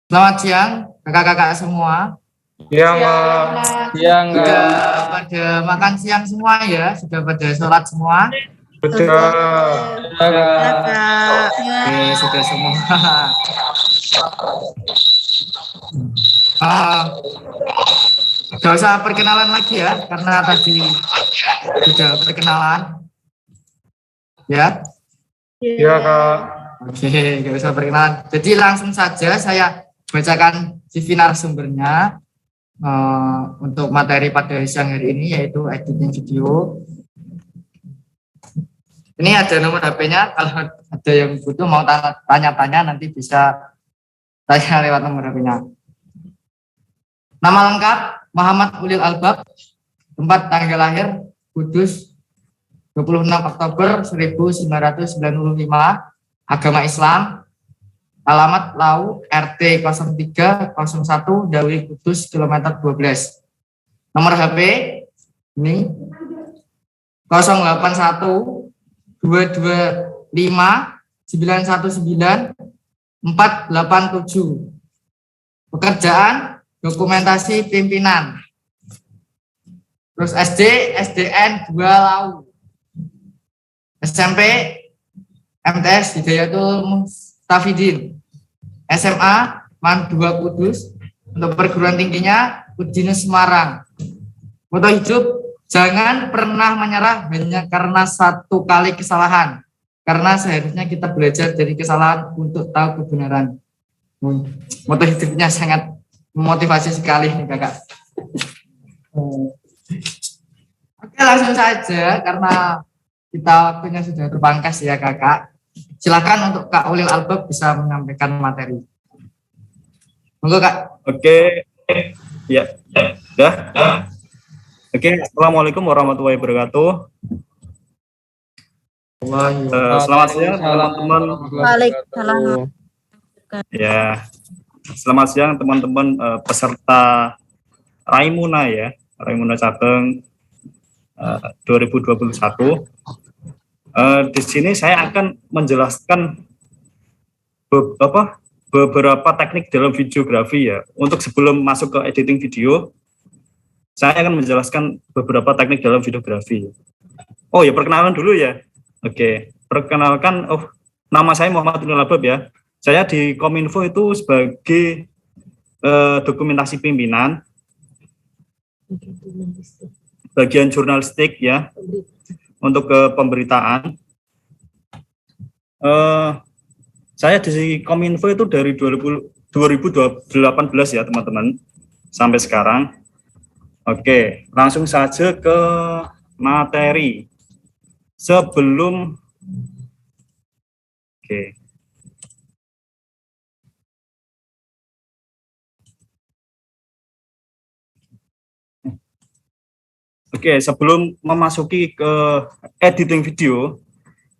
Selamat siang, kakak-kakak semua. Siang, Siang, Sudah pada makan siang semua ya? Sudah pada sholat semua? sudah. Oke, sudah semua. Gak usah perkenalan lagi ya, karena tadi sudah perkenalan. Ya? Iya, Kak. Oke, gak usah perkenalan. Jadi langsung saja saya bacakan CV narasumbernya untuk materi pada siang hari ini, yaitu editing video. Ini ada nomor HP-nya, kalau ada yang butuh mau tanya-tanya nanti bisa tanya lewat nomor HP-nya. Nama lengkap Muhammad Ulil Albab, tempat tanggal lahir Kudus 26 Oktober 1995, agama Islam, alamat Lau RT 0301 Dawi Kudus kilometer 12. Nomor HP ini 081 225 919 487. Pekerjaan dokumentasi pimpinan. Terus SD, SDN 2 Lau. SMP, MTS Hidayatul Mustafidin. SMA, MAN 2 Kudus. Untuk perguruan tingginya, Udinus Semarang. Moto hidup, jangan pernah menyerah hanya karena satu kali kesalahan. Karena seharusnya kita belajar dari kesalahan untuk tahu kebenaran. Moto hidupnya sangat memotivasi sekali nih kakak. Oke, langsung saja karena kita waktunya sudah terpangkas ya kakak. Silakan untuk Kak Ulil Albab bisa menyampaikan materi. Monggo Kak. Oke. Ya. Oke, Assalamualaikum warahmatullahi wabarakatuh. Selamat siang teman-teman. Waalaikumsalam. Ya. Selamat siang teman-teman peserta Raimuna ya. Raimuna Cabang 2021. Di sini saya akan menjelaskan beberapa teknik dalam videografi ya. Untuk sebelum masuk ke editing video, saya akan menjelaskan beberapa teknik dalam videografi. Oh ya, perkenalan dulu ya. Oke, perkenalkan. Nama saya Muhammad Ulil Albab ya. Saya di Kominfo itu sebagai dokumentasi pimpinan, bagian jurnalistik ya, untuk pemberitaan. Saya di Kominfo itu dari 2018 ya teman-teman, sampai sekarang. Oke, langsung saja ke materi. Sebelum memasuki ke editing video,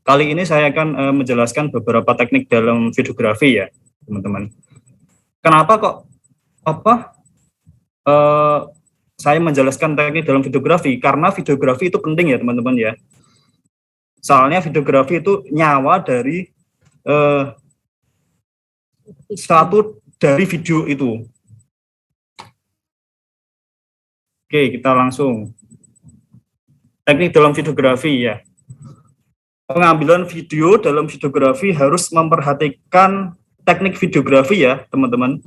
kali ini saya akan menjelaskan beberapa teknik dalam videografi ya, teman-teman. Kenapa kok saya menjelaskan teknik dalam videografi? Karena videografi itu penting ya, teman-teman ya. Soalnya videografi itu nyawa dari satu dari video itu. Oke, kita langsung. Teknik dalam videografi ya. Pengambilan video dalam videografi harus memperhatikan teknik videografi ya, teman-teman.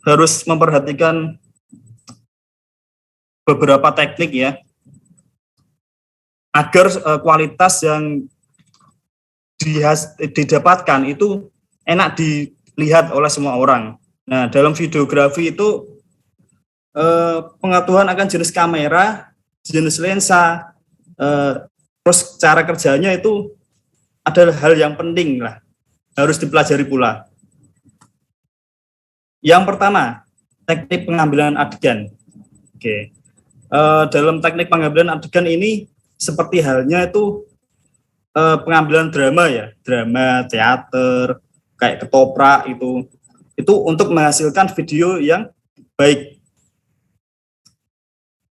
Harus memperhatikan beberapa teknik ya, agar kualitas yang didapatkan itu enak dilihat oleh semua orang. Nah, dalam videografi itu pengetahuan akan jenis kamera, jenis lensa, terus cara kerjanya itu adalah hal yang penting lah, harus dipelajari pula. Yang pertama, teknik pengambilan adegan. Oke. Dalam teknik pengambilan adegan ini seperti halnya itu pengambilan drama ya, drama teater, kayak ketoprak itu untuk menghasilkan video yang baik.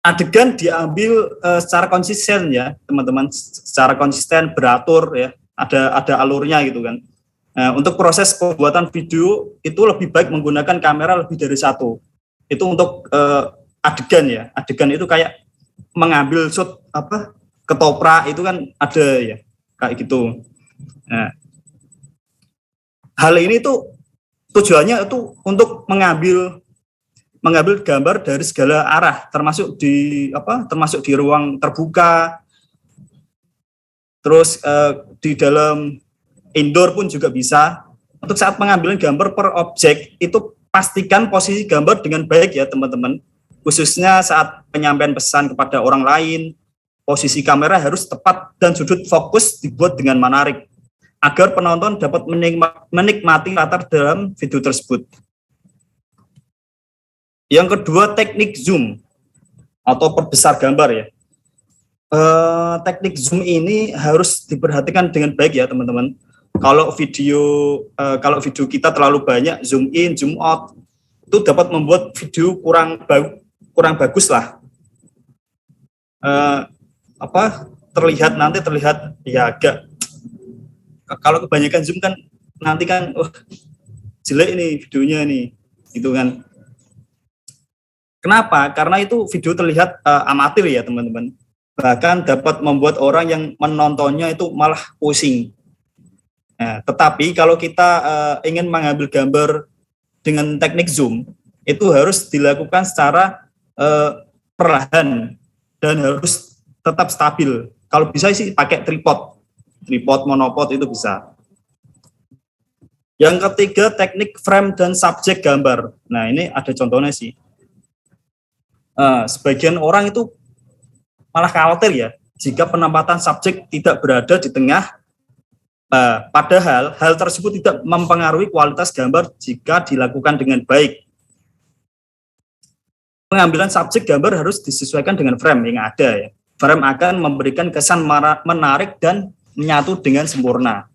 Adegan diambil secara konsisten ya, teman-teman, secara konsisten, beratur ya, ada alurnya gitu kan. Nah, untuk proses pembuatan video itu lebih baik menggunakan kamera lebih dari satu. Itu untuk adegan ya. Adegan itu kayak mengambil shot ketoprak itu kan ada ya kayak gitu. Nah, hal ini tuh tujuannya itu untuk mengambil gambar dari segala arah, termasuk di ruang terbuka, terus di dalam indoor pun juga bisa. Untuk saat pengambilan gambar per objek itu pastikan posisi gambar dengan baik ya teman-teman, khususnya saat penyampaian pesan kepada orang lain. Posisi kamera harus tepat dan sudut fokus dibuat dengan menarik agar penonton dapat menikmati latar dalam video tersebut. Yang kedua, teknik zoom atau perbesar gambar ya. Teknik zoom ini harus diperhatikan dengan baik ya teman-teman. Kalau video kita terlalu banyak zoom in, zoom out, itu dapat membuat video kurang bagus lah. Terlihat ya agak, kalau kebanyakan zoom kan nanti kan jelek ini videonya nih gitu kan. Kenapa? Karena itu video terlihat amatir ya teman-teman. Bahkan dapat membuat orang yang menontonnya itu malah pusing. Nah, tetapi kalau kita ingin mengambil gambar dengan teknik zoom, itu harus dilakukan secara perlahan dan harus tetap stabil. Kalau bisa sih pakai tripod monopod itu bisa. Yang ketiga, teknik frame dan subjek gambar. Nah, ini ada contohnya sih. Sebagian orang itu malah khawatir ya jika penempatan subjek tidak berada di tengah, padahal hal tersebut tidak mempengaruhi kualitas gambar jika dilakukan dengan baik. Pengambilan subjek gambar harus disesuaikan dengan frame yang ada ya. Frame akan memberikan kesan menarik dan menyatu dengan sempurna.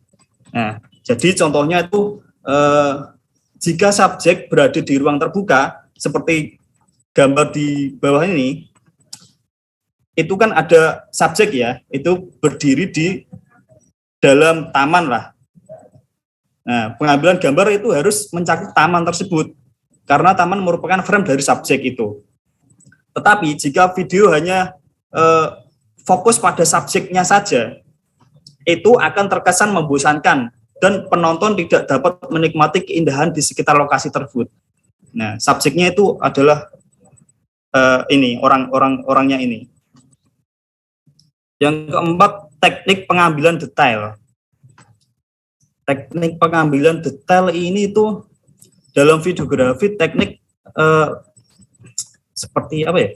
Nah, jadi contohnya itu jika subjek berada di ruang terbuka seperti gambar di bawah ini, itu kan ada subjek ya, itu berdiri di dalam taman lah. Nah, pengambilan gambar itu harus mencakup taman tersebut, karena taman merupakan frame dari subjek itu. Tetapi jika video hanya fokus pada subjeknya saja, itu akan terkesan membosankan dan penonton tidak dapat menikmati keindahan di sekitar lokasi tersebut. Nah, subjeknya itu adalah ini orangnya ini. Yang keempat, teknik pengambilan detail. Teknik pengambilan detail ini itu dalam videografi teknik seperti apa ya?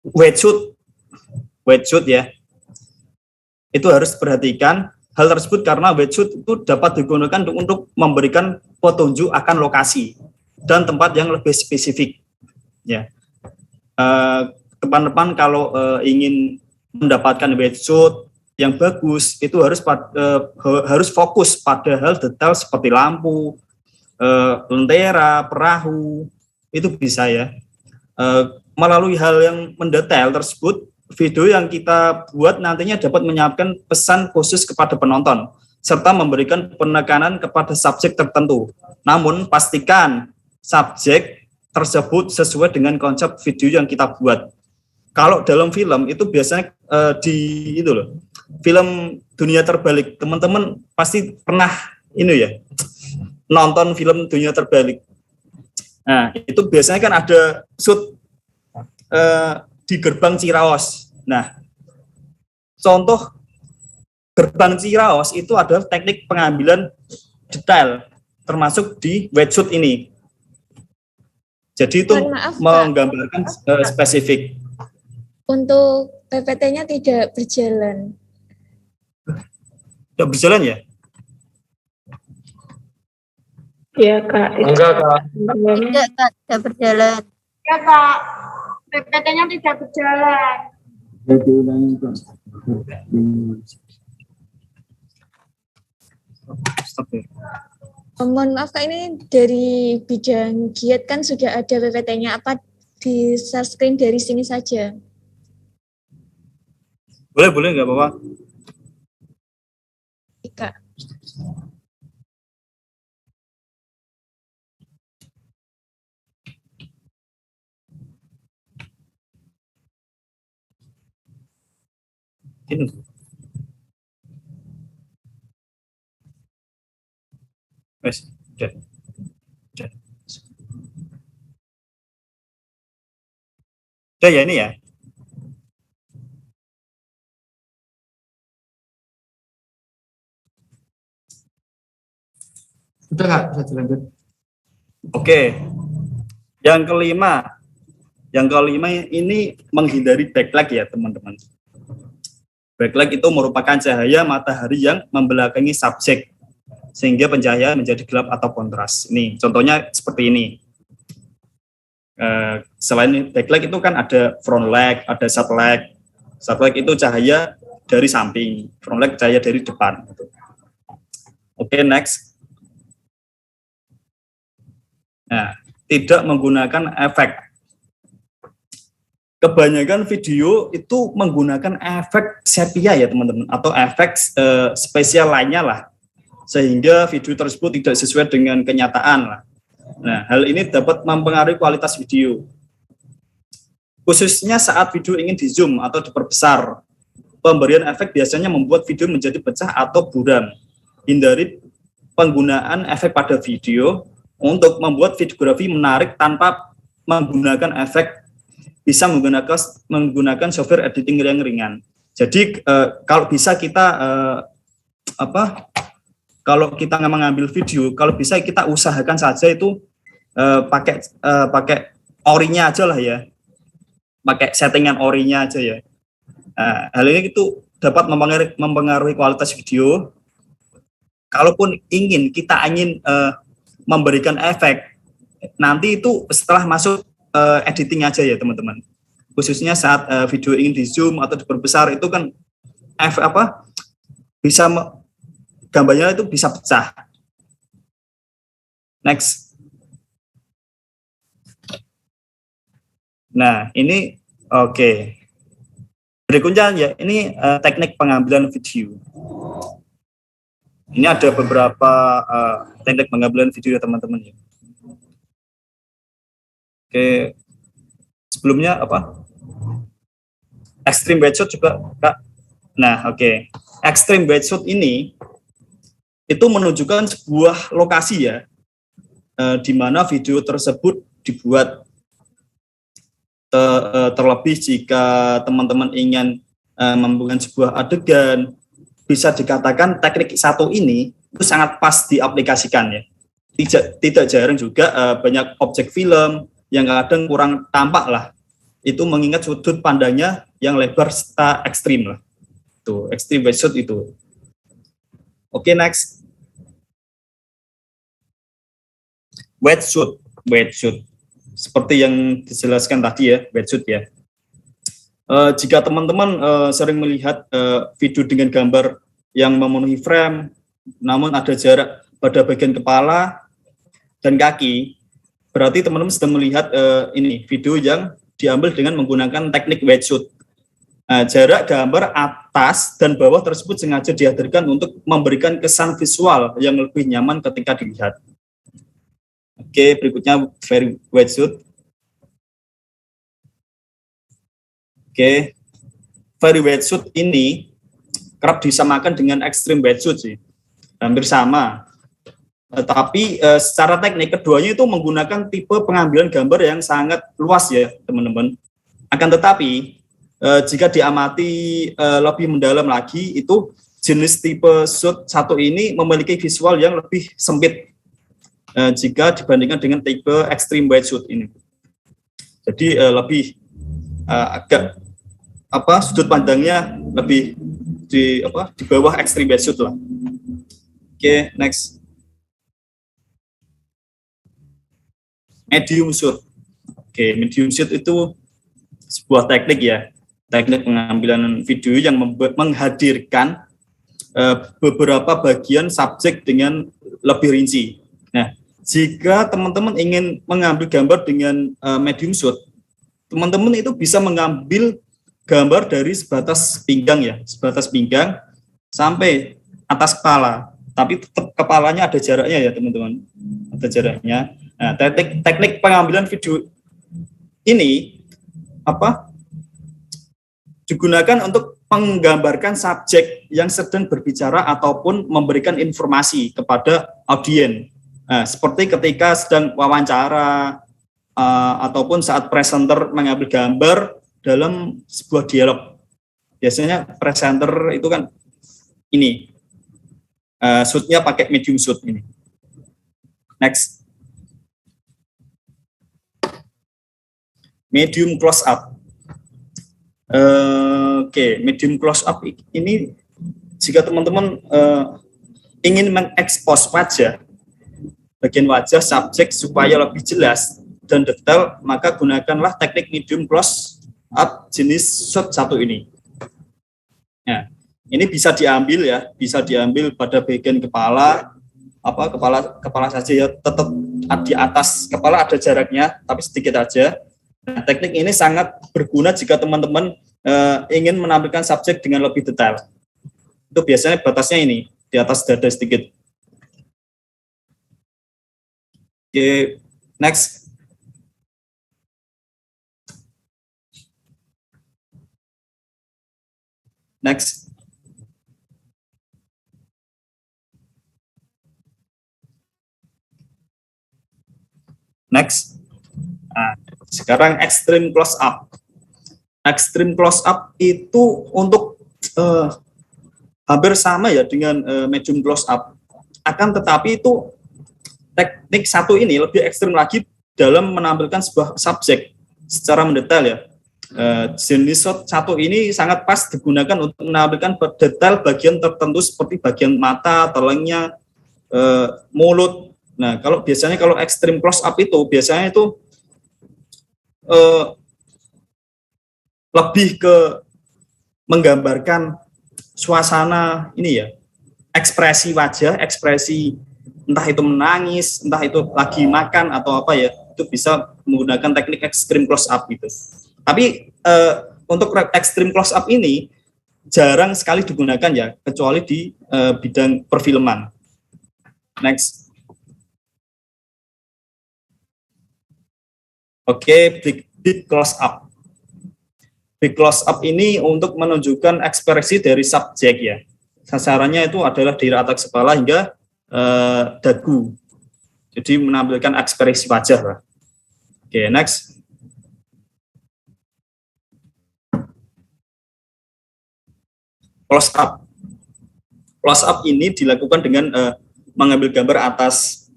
Wide shoot ya. Itu harus diperhatikan hal tersebut karena wide shoot itu dapat digunakan untuk memberikan petunjuk akan lokasi dan tempat yang lebih spesifik. Ya, teman-teman kalau ingin mendapatkan wide shoot yang bagus itu harus fokus pada hal detail seperti lampu, lentera, perahu, itu bisa ya. Melalui hal yang mendetail tersebut, video yang kita buat nantinya dapat menyampaikan pesan khusus kepada penonton serta memberikan penekanan kepada subjek tertentu. Namun pastikan subjek tersebut sesuai dengan konsep video yang kita buat. Kalau dalam film itu biasanya film Dunia Terbalik, teman-teman pasti pernah nonton film Dunia Terbalik. Nah, itu biasanya kan ada shoot di gerbang Ciraos. Nah, contoh gerbang Ciraos itu adalah teknik pengambilan detail, termasuk di wide shoot ini. Jadi itu menggambarkan spesifik. Untuk PPT-nya tidak berjalan. Tidak berjalan ya? Iya, Kak. Enggak, Kak. Tidak, Kak, tidak berjalan. Ya, Kak. PPT-nya tidak berjalan. Stop ya. Mohon maaf Kak, ini dari bidang giat kan sudah ada PPT-nya, apa di share screen dari sini saja? Boleh, nggak apa-apa. Kak. Ini. Wes, udah. Udah. Udah ya ini ya. Sudah Kak, bisa dilanjut. Oke. Yang kelima ini menghindari backlight ya teman-teman. Backlight itu merupakan cahaya matahari yang membelakangi subjek sehingga pencahayaan menjadi gelap atau kontras. Ini contohnya seperti ini. Selain backlight itu kan ada front light, ada side light. Side light itu cahaya dari samping, front light cahaya dari depan. Oke, next. Nah, tidak menggunakan efek. Kebanyakan video itu menggunakan efek sepia ya teman-teman, atau efek spesial lainnya lah, sehingga video tersebut tidak sesuai dengan kenyataan lah. Nah, hal ini dapat mempengaruhi kualitas video. Khususnya saat video ingin di zoom atau diperbesar, pemberian efek biasanya membuat video menjadi pecah atau buram. Hindari penggunaan efek pada video. Untuk membuat videografi menarik tanpa menggunakan efek, bisa menggunakan software editing yang ringan. Jadi kalau bisa kita kalau kita mengambil video, kalau bisa kita usahakan saja itu pakai orinya aja lah ya, pakai settingan orinya aja ya. Hal ini itu dapat mempengaruhi kualitas video. Kalaupun kita ingin memberikan efek, nanti itu setelah masuk editing aja ya teman-teman. Khususnya saat video ingin di zoom atau diperbesar itu kan bisa gambarnya itu bisa pecah. Next. Nah ini oke. Berikutnya ya ini teknik pengambilan video. Ini ada beberapa teknik pengambilan video ya teman-teman ya. Oke, sebelumnya extreme wide shot juga Kak. Nah oke, extreme wide shot ini itu menunjukkan sebuah lokasi ya, di mana video tersebut dibuat. Terlebih jika teman-teman ingin membuat sebuah adegan, bisa dikatakan teknik satu ini itu sangat pas diaplikasikan ya. Tidak jarang juga banyak objek film yang kadang kurang tampak lah. Itu mengingat sudut pandangnya yang lebar serta ekstrim lah. Tuh, extreme wide shot itu. Oke, next. Wide shot. Seperti yang dijelaskan tadi ya, wide shot ya. Jika teman-teman sering melihat video dengan gambar yang memenuhi frame, namun ada jarak pada bagian kepala dan kaki, berarti teman-teman sedang melihat ini video yang diambil dengan menggunakan teknik wide shot. Jarak gambar atas dan bawah tersebut sengaja dihadirkan untuk memberikan kesan visual yang lebih nyaman ketika dilihat. Oke, berikutnya very wide shot. Oke, very wide shot ini kerap disamakan dengan extreme wide shot sih, hampir sama. Tapi secara teknik keduanya itu menggunakan tipe pengambilan gambar yang sangat luas ya teman-teman. Akan tetapi jika diamati lebih mendalam lagi, itu jenis tipe shot satu ini memiliki visual yang lebih sempit jika dibandingkan dengan tipe extreme wide shot ini. Jadi lebih agak sudut pandangnya lebih di bawah extreme wide shot lah. Oke, next. Medium shot. Oke, medium shot itu sebuah teknik ya, teknik pengambilan video yang menghadirkan beberapa bagian subjek dengan lebih rinci. Nah, jika teman-teman ingin mengambil gambar dengan medium shot, teman-teman itu bisa mengambil gambar dari sebatas pinggang sampai atas kepala, tapi tetap kepalanya ada jaraknya ya teman-teman, ada jaraknya. Nah, teknik pengambilan video ini digunakan untuk menggambarkan subjek yang sedang berbicara ataupun memberikan informasi kepada audiens. Nah, seperti ketika sedang wawancara ataupun saat presenter mengambil gambar dalam sebuah dialog. Biasanya presenter itu kan ini shoot-nya pakai medium shoot ini. Next. Medium close up. Oke, medium close up ini jika teman-teman ingin mengekspos wajah, bagian wajah subjek supaya lebih jelas dan detail, maka gunakanlah teknik medium close up jenis shot 1 ini. Nah, ini bisa diambil ya, bisa diambil pada bagian kepala, kepala saja ya, tetap di atas kepala ada jaraknya, tapi sedikit aja. Nah, teknik ini sangat berguna jika teman-teman ingin menampilkan subjek dengan lebih detail. Itu biasanya batasnya ini, di atas dada sedikit. Oke, next. Next. Next. Nah, sekarang extreme close up. Extreme close up itu untuk hampir sama ya dengan medium close up. Akan tetapi itu teknik 1 ini lebih ekstrim lagi dalam menampilkan sebuah subjek secara mendetail ya. Jenis shot 1 ini sangat pas digunakan untuk menampilkan detail bagian tertentu seperti bagian mata, telingnya, mulut. Nah, biasanya kalau extreme close up itu biasanya itu lebih ke menggambarkan suasana ini ya, ekspresi wajah, ekspresi entah itu menangis, entah itu lagi makan atau apa ya, itu bisa menggunakan teknik extreme close up gitu. Tapi untuk extreme close up ini jarang sekali digunakan ya, kecuali di bidang perfilman. Next. Oke, big close up. Big close up ini untuk menunjukkan ekspresi dari subjek ya. Sasarannya itu adalah dari atas kepala hingga dagu. Jadi menampilkan ekspresi wajah lah. Oke, next. Close up. Close up ini dilakukan dengan mengambil gambar atas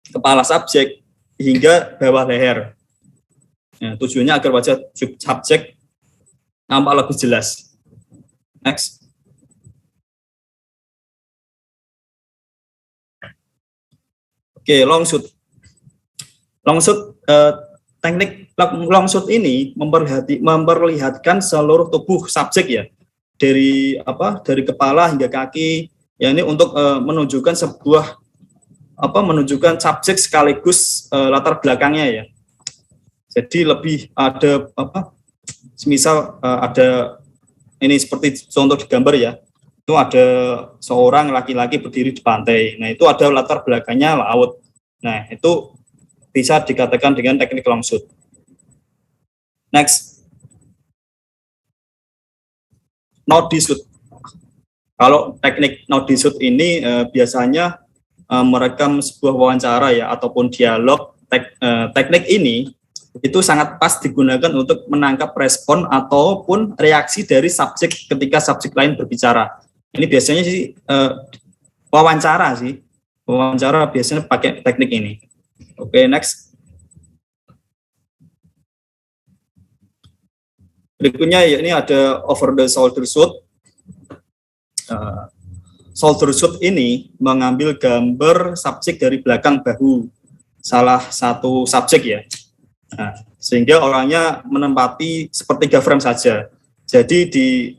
kepala subjek hingga bawah leher. Nah, tujuannya agar wajah subjek nampak lebih jelas. Next. Oke, long shoot. Long shoot, teknik long shoot ini memperlihatkan seluruh tubuh subjek ya, dari kepala hingga kaki. Ya, ini untuk menunjukkan menunjukkan subjek sekaligus latar belakangnya ya. Jadi lebih ada semisal ada ini seperti contoh di gambar ya, itu ada seorang laki-laki berdiri di pantai. Nah, itu ada latar belakangnya laut. Nah, itu bisa dikatakan dengan teknik long shoot. Next. Node shoot. Kalau teknik node shoot ini biasanya merekam sebuah wawancara ya ataupun dialog. Teknik ini itu sangat pas digunakan untuk menangkap respon ataupun reaksi dari subjek ketika subjek lain berbicara. Ini biasanya sih wawancara sih. Wawancara biasanya pakai teknik ini. Oke, next. Berikutnya ya, ini ada over the shoulder shoot. Shoulder shoot ini mengambil gambar subjek dari belakang bahu salah satu subjek ya. Nah, sehingga orangnya menempati sepertiga frame saja. Jadi di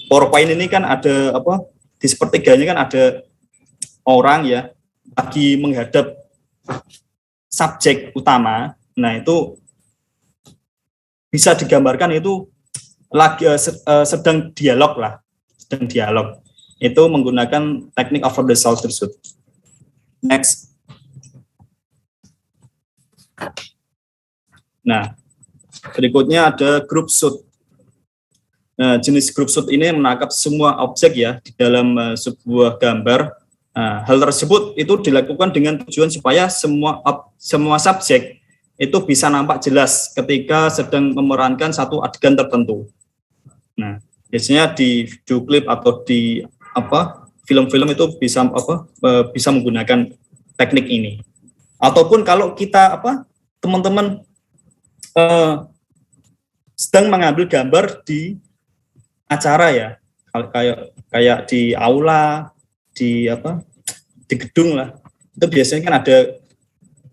PowerPoint ini kan ada di sepertiganya kan ada orang ya lagi menghadap subjek utama. Nah, itu bisa digambarkan itu lagi sedang dialog lah, sedang dialog. Itu menggunakan teknik over the shoulder shoot. Next. Nah, berikutnya ada group shoot. Nah, jenis group shoot ini menangkap semua objek ya di dalam sebuah gambar. Nah, hal tersebut itu dilakukan dengan tujuan supaya semua subjek itu bisa nampak jelas ketika sedang memerankan satu adegan tertentu. Nah, biasanya di video klip atau di film-film itu bisa menggunakan teknik ini. Ataupun kalau kita teman-teman sedang mengambil gambar di acara ya, kayak di aula, di gedung lah, itu biasanya kan ada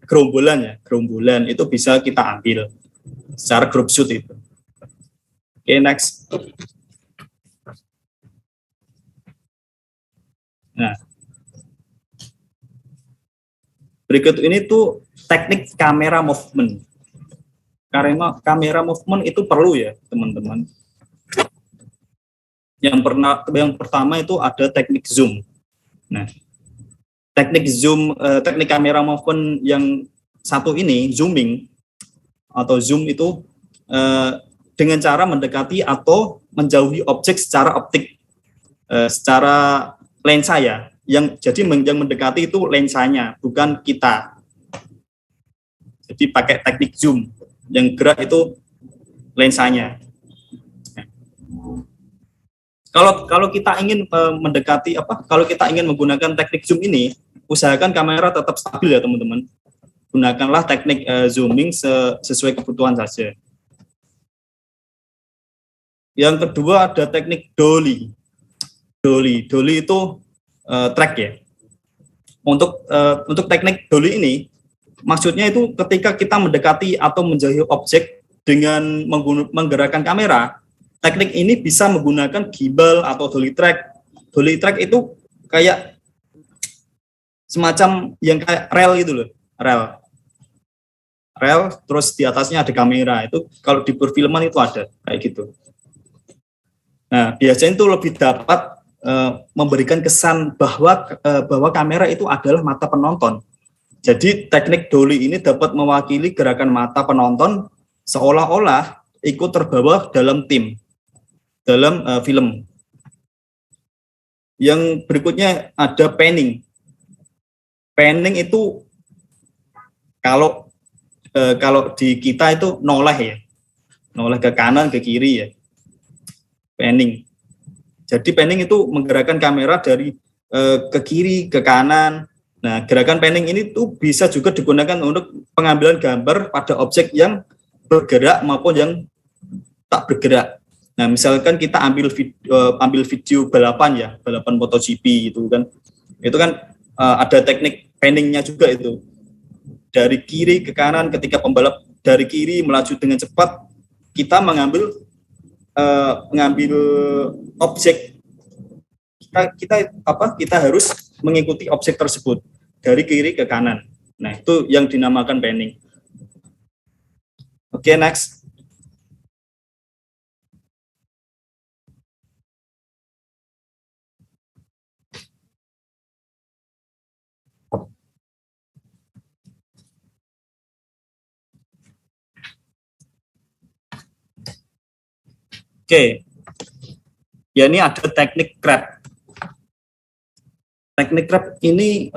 gerombolan itu bisa kita ambil secara group shoot itu. Oke, next. Nah, berikut ini tuh teknik kamera movement. Kamera movement itu perlu ya teman-teman. Yang pertama itu ada teknik zoom. Nah, teknik kamera movement yang satu ini, zooming atau zoom itu dengan cara mendekati atau menjauhi objek secara optik, secara lensa ya. Yang mendekati itu lensanya, bukan kita. Jadi pakai teknik zoom, yang gerak itu lensanya. Kalau kita ingin mendekati kalau kita ingin menggunakan teknik zoom ini, usahakan kamera tetap stabil ya teman-teman. Gunakanlah teknik zooming sesuai kebutuhan saja. Yang kedua ada teknik dolly. Dolly itu track ya. Untuk teknik dolly ini, maksudnya itu ketika kita mendekati atau menjauhi objek dengan menggerakkan kamera, teknik ini bisa menggunakan gimbal atau dolly track. Dolly track itu kayak semacam yang kayak rel gitu loh, rel, terus di atasnya ada kamera. Itu kalau di perfilman itu ada kayak gitu. Nah, biasanya itu lebih dapat memberikan kesan bahwa kamera itu adalah mata penonton. Jadi teknik dolly ini dapat mewakili gerakan mata penonton seolah-olah ikut terbawa dalam film. Yang berikutnya ada panning. Panning itu kalau di kita itu noleh ke kanan ke kiri ya. Panning. Jadi panning itu menggerakkan kamera dari ke kiri ke kanan. Nah, gerakan panning ini tuh bisa juga digunakan untuk pengambilan gambar pada objek yang bergerak maupun yang tak bergerak. Nah, misalkan kita ambil video balapan MotoGP itu kan ada teknik panningnya juga itu. Dari kiri ke kanan, ketika pembalap dari kiri melaju dengan cepat, kita mengambil objek, kita harus mengikuti objek tersebut dari kiri ke kanan. Nah, itu yang dinamakan panning. Oke, next. Oke. Ya, ini ada teknik crab. Teknik crab ini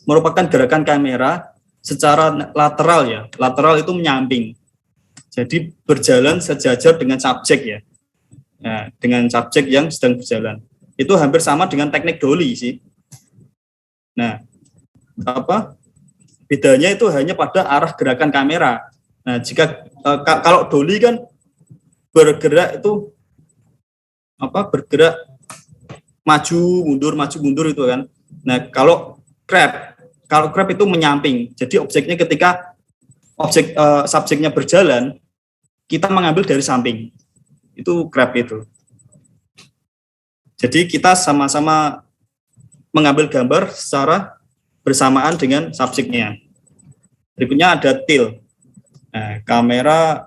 merupakan gerakan kamera secara lateral ya. Lateral itu menyamping. Jadi berjalan sejajar dengan subjek ya. Nah, dengan subjek yang sedang berjalan. Itu hampir sama dengan teknik dolly sih. Nah, bedanya itu hanya pada arah gerakan kamera. Nah, jika kalau dolly kan bergerak itu bergerak maju mundur itu kan. Nah, kalau crab itu menyamping. Jadi objeknya ketika subjeknya berjalan, kita mengambil dari samping. Itu crab itu. Jadi kita sama-sama mengambil gambar secara bersamaan dengan subjeknya. Berikutnya ada tilt. Nah, kamera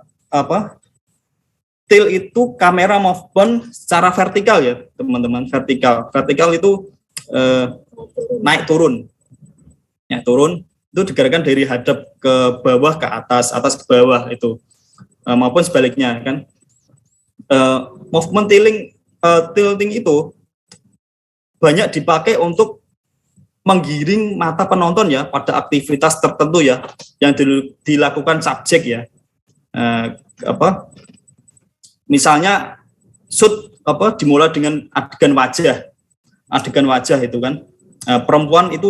tilt itu kamera movement secara vertikal ya, teman-teman. Vertikal itu naik turun. Ya, turun itu digerakkan dari hadap ke bawah ke atas ke bawah itu. Maupun sebaliknya kan. movement tilting itu banyak dipakai untuk menggiring mata penonton ya pada aktivitas tertentu ya yang dilakukan subjek ya. Misalnya shoot dimulai dengan adegan wajah itu kan. Perempuan itu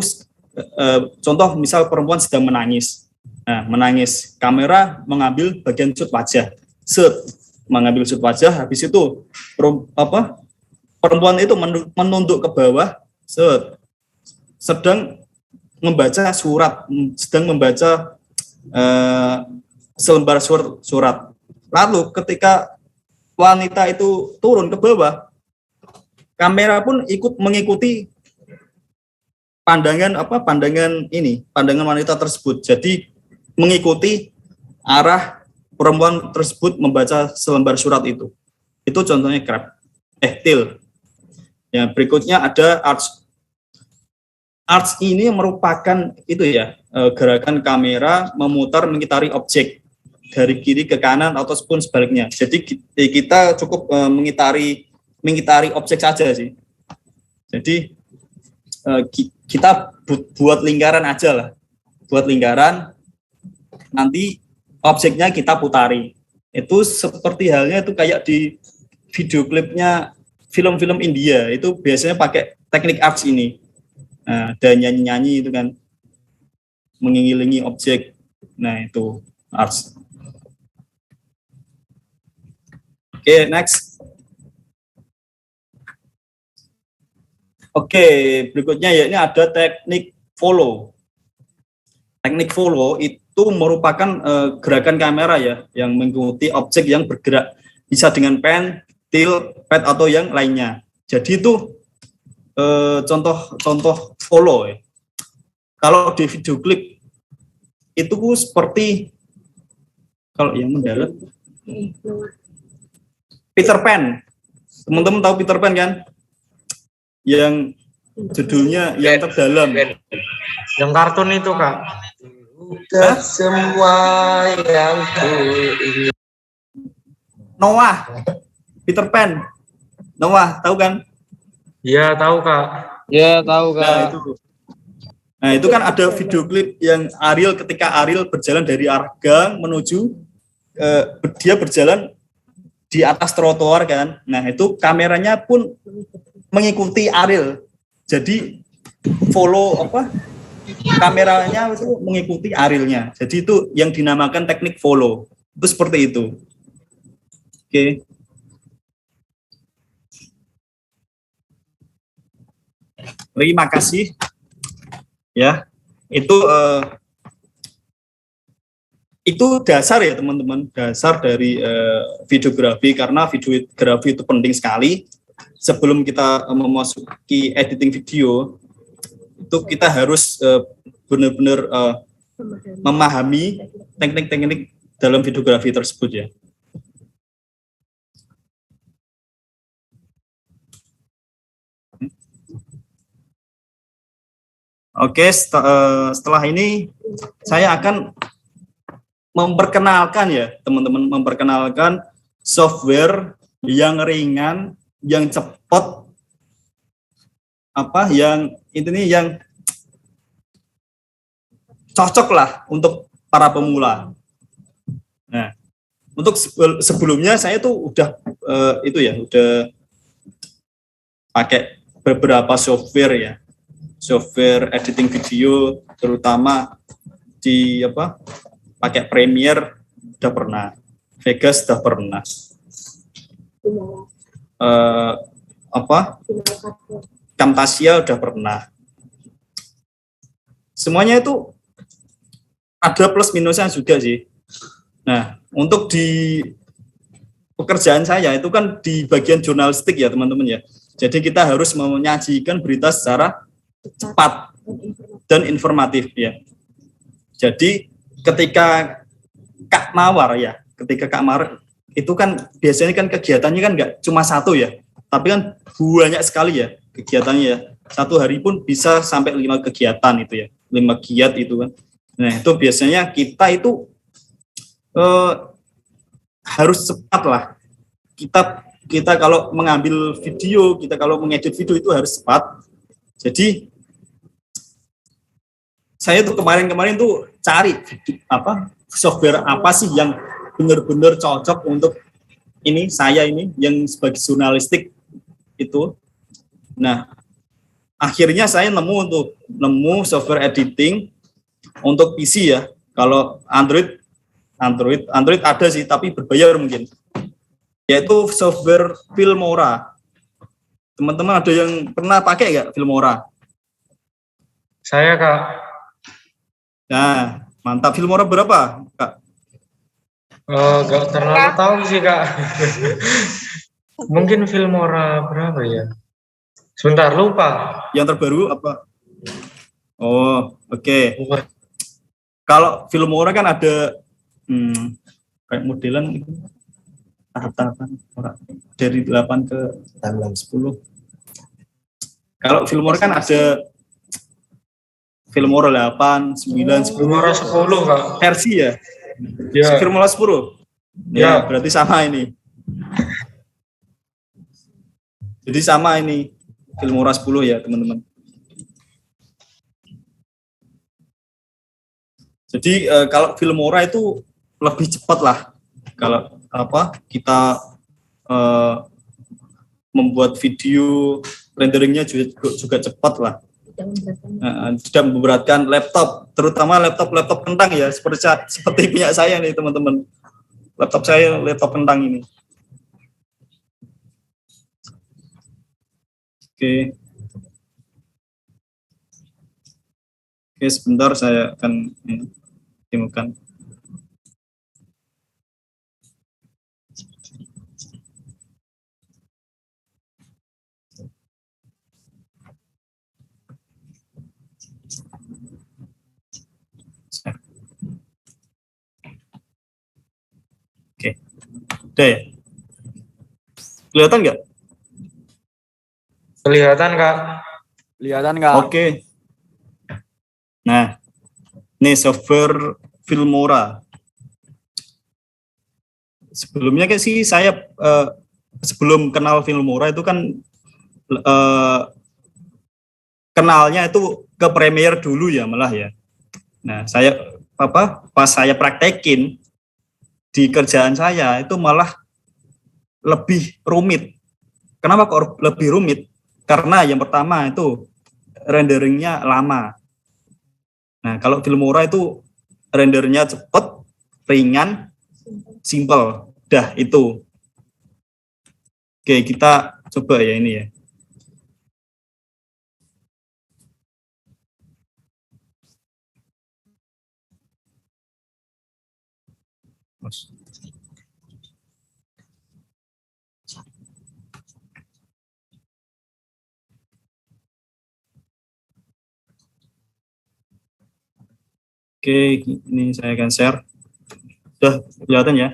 contoh misal perempuan sedang menangis. Menangis, kamera mengambil bagian shoot wajah. Mengambil shoot wajah, habis itu perempuan itu menunduk ke bawah, sedang membaca surat, sedang membaca selembar surat. Lalu ketika wanita itu turun ke bawah, kamera pun ikut mengikuti pandangan wanita tersebut. Jadi mengikuti arah perempuan tersebut membaca selembar surat itu. Itu contohnya til. Ya, berikutnya ada arch. Arch ini merupakan itu ya, gerakan kamera memutar mengitari objek dari kiri ke kanan ataupun sebaliknya. Jadi kita cukup mengitari objek saja sih. Jadi kita buat lingkaran aja lah. Buat lingkaran, nanti objeknya kita putari. Itu seperti halnya itu kayak di video klipnya film-film India, itu biasanya pakai teknik arch ini. Ada nyanyi-nyanyi itu kan, mengiringi objek. Nah, itu arch. Oke, next. Oke, berikutnya ya ini ada teknik follow. Teknik follow itu merupakan gerakan kamera ya yang mengikuti objek yang bergerak, bisa dengan pen, tilt, pad atau yang lainnya. Jadi itu contoh follow ya. Kalau di video klip itu seperti kalau yang mendarat Peter Pan. Teman-teman tahu Peter Pan kan? Yang judulnya yang terdalam. Yang kartun itu, Kak. Udah semua yang ku ingin. Noah, Peter Pan. Noah, tahu kan? Iya, tahu, Kak. Ya, tahu Kak. Nah, itu kan ada video klip yang ketika Ariel berjalan dari arah gang menuju dia berjalan di atas trotoar kan. Nah, itu kameranya pun mengikuti Ariel. Jadi follow kameranya itu mengikuti Arielnya. Jadi itu yang dinamakan teknik follow. Itu seperti itu. Oke. Terima kasih. Ya, itu dasar ya teman-teman, dasar dari videografi, karena videografi itu penting sekali. Sebelum kita memasuki editing video, itu kita harus benar-benar memahami teknik-teknik dalam videografi tersebut ya. Oke, setelah ini saya akan memperkenalkan ya teman-teman, memperkenalkan software yang ringan, yang cepat, yang cocok lah untuk para pemula. Nah, untuk sebelumnya saya tuh udah pakai beberapa software ya, software editing video, terutama di pakai Premiere udah pernah, Vegas udah pernah, Camtasia udah pernah. Semuanya itu ada plus minusnya juga sih. Nah, untuk di pekerjaan saya itu kan di bagian jurnalistik ya teman-teman ya. Jadi kita harus menyajikan berita secara cepat dan informatif ya. Jadi ketika Kak Mawar itu kan biasanya kan kegiatannya kan nggak cuma satu ya, tapi kan banyak sekali ya kegiatannya ya. Satu hari pun bisa sampai 5 kegiatan itu ya, 5 giat itu kan. Nah itu biasanya kita itu harus cepat lah. kita kalau mengambil video, kita kalau mengedit video itu harus cepat. Jadi saya tuh kemarin tuh cari software apa sih yang benar-benar cocok untuk saya ini yang sebagai jurnalistik itu. Nah, akhirnya saya nemu software editing untuk PC ya. Kalau Android ada sih, tapi berbayar mungkin. Yaitu software Filmora. Teman-teman ada yang pernah pakai nggak Filmora? Saya, Kak. Nah, mantap. Filmora berapa, Kak? Nggak terlalu tahu sih, Kak. Mungkin Filmora berapa ya? Sebentar, lupa. Yang terbaru apa? Oh, oke. Kalau Filmora kan ada kayak modelan gitu, tahap-tahapan dari 8 ke 10. Kalau Filmora kan ada Filmora 8, 9, 10. Filmora 10, Kak. Versi ya? Ya. Filmora 10? Ya, berarti sama ini. Jadi sama ini, Filmora 10 ya, teman-teman. Jadi kalau Filmora itu lebih cepat lah. Kalau kita membuat video, renderingnya juga cepat lah. Tidak memberatkan laptop, terutama laptop kentang ya, seperti punya saya nih teman-teman. Laptop saya laptop kentang ini. Oke, sebentar saya akan temukan. Oke, udah ya? Kelihatan nggak? Kelihatan, Kak. Kelihatan nggak? Oke. Nah, ini software Filmora. Sebelumnya kan sih saya sebelum kenal Filmora itu kan kenalnya itu ke Premiere dulu ya malah ya. Nah, pas saya praktekin di kerjaan saya itu malah lebih rumit. Kenapa kok lebih rumit? Karena yang pertama itu renderingnya lama. Nah, kalau Filmora itu rendernya cepat, ringan, simple. Dah itu. Oke, kita coba ya ini ya. Oke, ini saya akan share. Sudah kelihatan ya?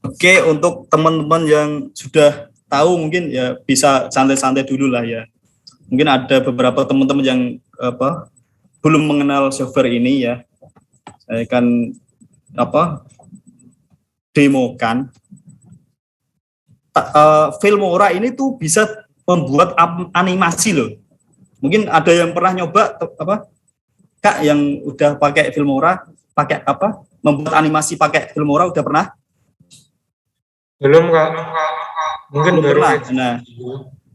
Oke, untuk teman-teman yang sudah tahu mungkin ya bisa santai-santai dulu lah ya. Mungkin ada beberapa teman-teman yang belum mengenal software ini ya. Saya akan demokan. Filmora ini tuh bisa membuat animasi loh. Mungkin ada yang pernah nyoba Kak yang udah pakai Filmora, membuat animasi pakai Filmora udah pernah? Belum, Kak. Mungkin belum baru pernah. ngedit. Nah,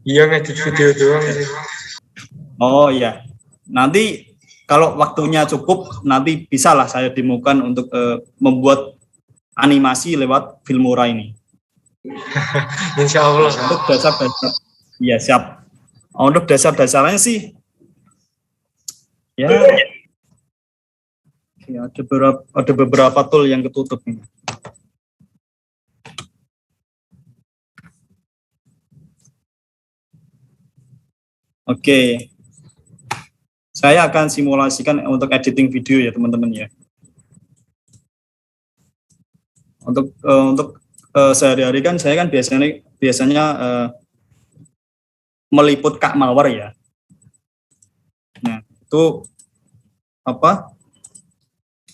Iya, ngedit video doang sih. oh ya. Nanti kalau waktunya cukup nanti bisalah saya demokan untuk membuat animasi lewat Filmora ini. Insya Allah, Kak. Untuk dasar-dasar. Iya, siap. Untuk dasar-dasarnya sih ya ada beberapa tool yang ketutup ini. Oke. Saya akan simulasikan untuk editing video ya, teman-teman ya. Untuk sehari-hari kan saya kan biasanya meliput Kak Mawar ya. Nah, itu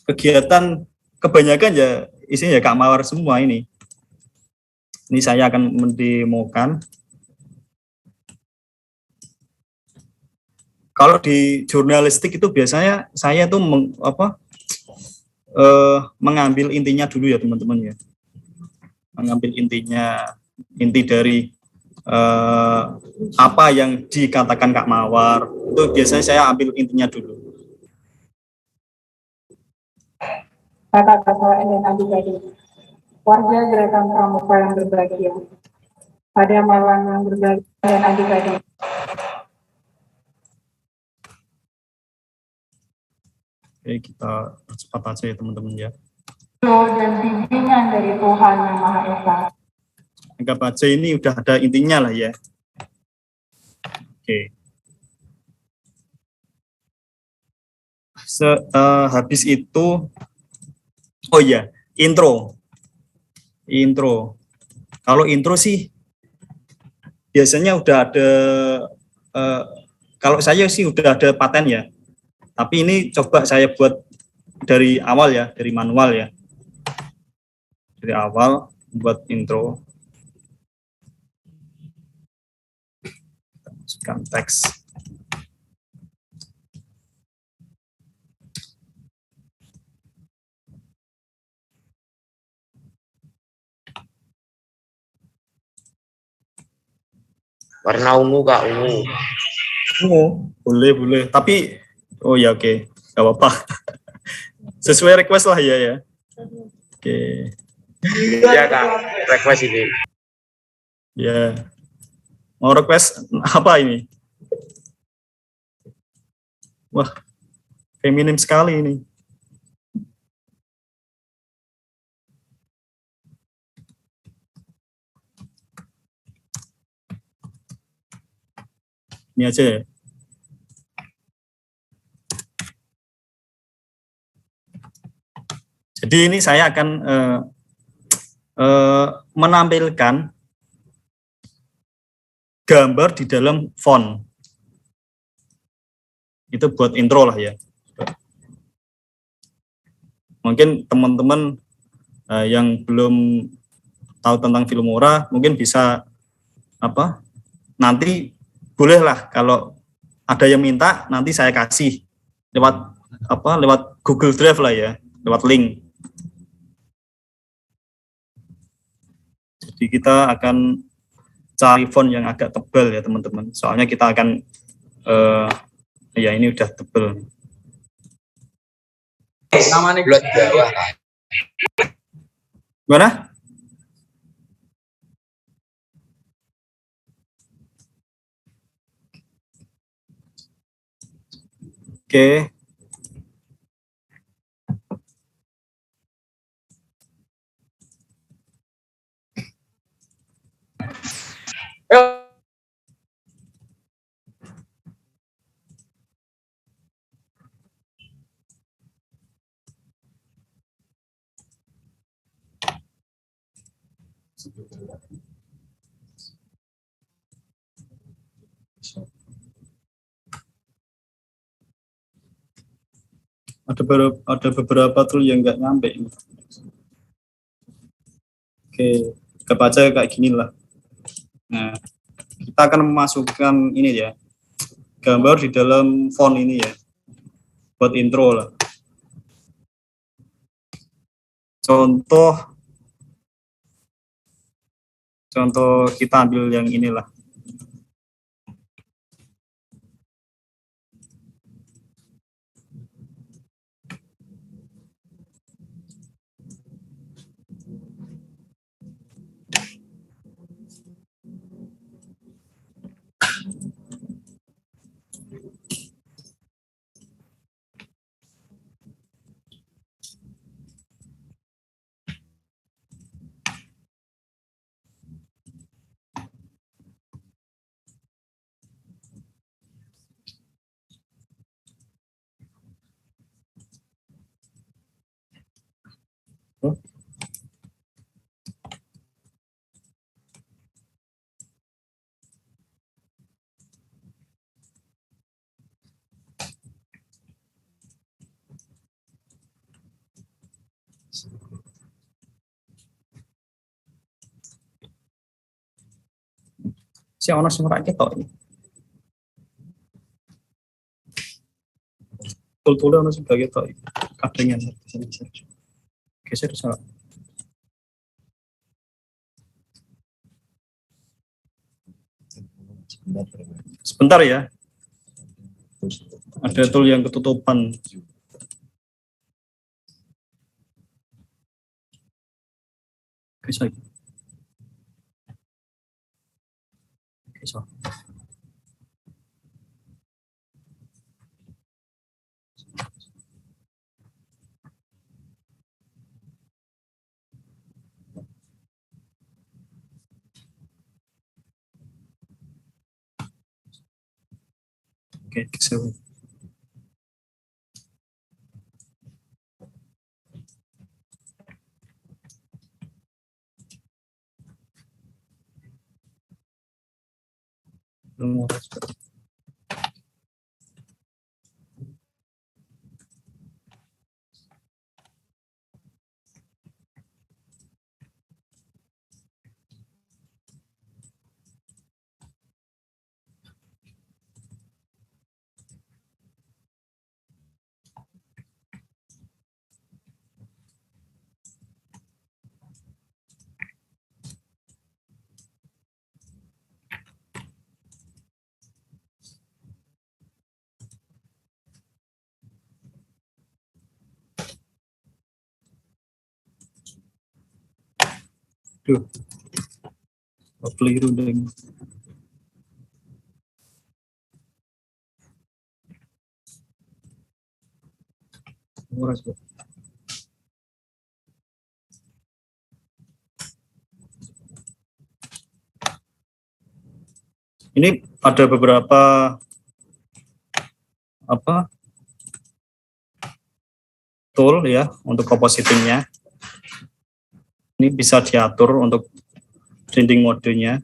kegiatan kebanyakan ya isinya ya Kak Mawar semua ini. Ini saya akan mendemokan. Kalau di jurnalistik itu biasanya saya tuh mengambil intinya dulu ya teman-teman ya. Mengambil inti dari apa yang dikatakan Kak Mawar. Itu biasanya saya ambil intinya dulu. Kata-kata dan adik-adik, warga gerakan pramuka yang berbahagia, pada malam yang berbahagia dan adik-adik, Oke, kita percepat aja ya teman-teman ya. dan bimbingan dari Tuhan Yang Maha Esa. Anggap aja ini udah ada intinya lah ya. Oke. Habis itu, oh iya, intro. Kalau intro sih biasanya udah ada, kalau saya sih udah ada paten ya. Tapi ini coba saya buat dari awal ya, dari manual ya. Dari awal buat intro. Masukkan teks. Warna ungu Kak, ungu. Oh, boleh. Tapi, oh ya oke, nggak apa-apa. Sesuai request lah ya. Oke. Ya Kak, request ini. Ya. Mau request apa ini? Wah, feminim sekali ini. Ini aja ya. Jadi ini saya akan menampilkan gambar di dalam font. Itu buat intro lah ya. Mungkin teman-teman yang belum tahu tentang Filmora mungkin bisa nanti bolehlah kalau ada yang minta nanti saya kasih lewat Google Drive lah ya, lewat link. Jadi kita akan cari font yang agak tebal ya teman-teman. Soalnya kita akan ya ini udah tebal. Bulat Jawa. Gimana? Oke. Ada beberapa tool yang nggak nyampe. Oke, kebaca kayak gini lah. Nah, kita akan memasukkan ini ya, gambar di dalam font ini ya, buat intro lah. Contoh kita ambil yang inilah. Si ono sing ora ketok. Tul-tule ono sing gak ketok. Kadangnya. Geser salah. Sebentar ya. Ada tool yang ketutupan. Bisa. Bisa. Oke, bisa. Duh. Keliru deh. Murah sih. Ini ada beberapa tool ya untuk compositingnya. Ini bisa diatur untuk printing modenya.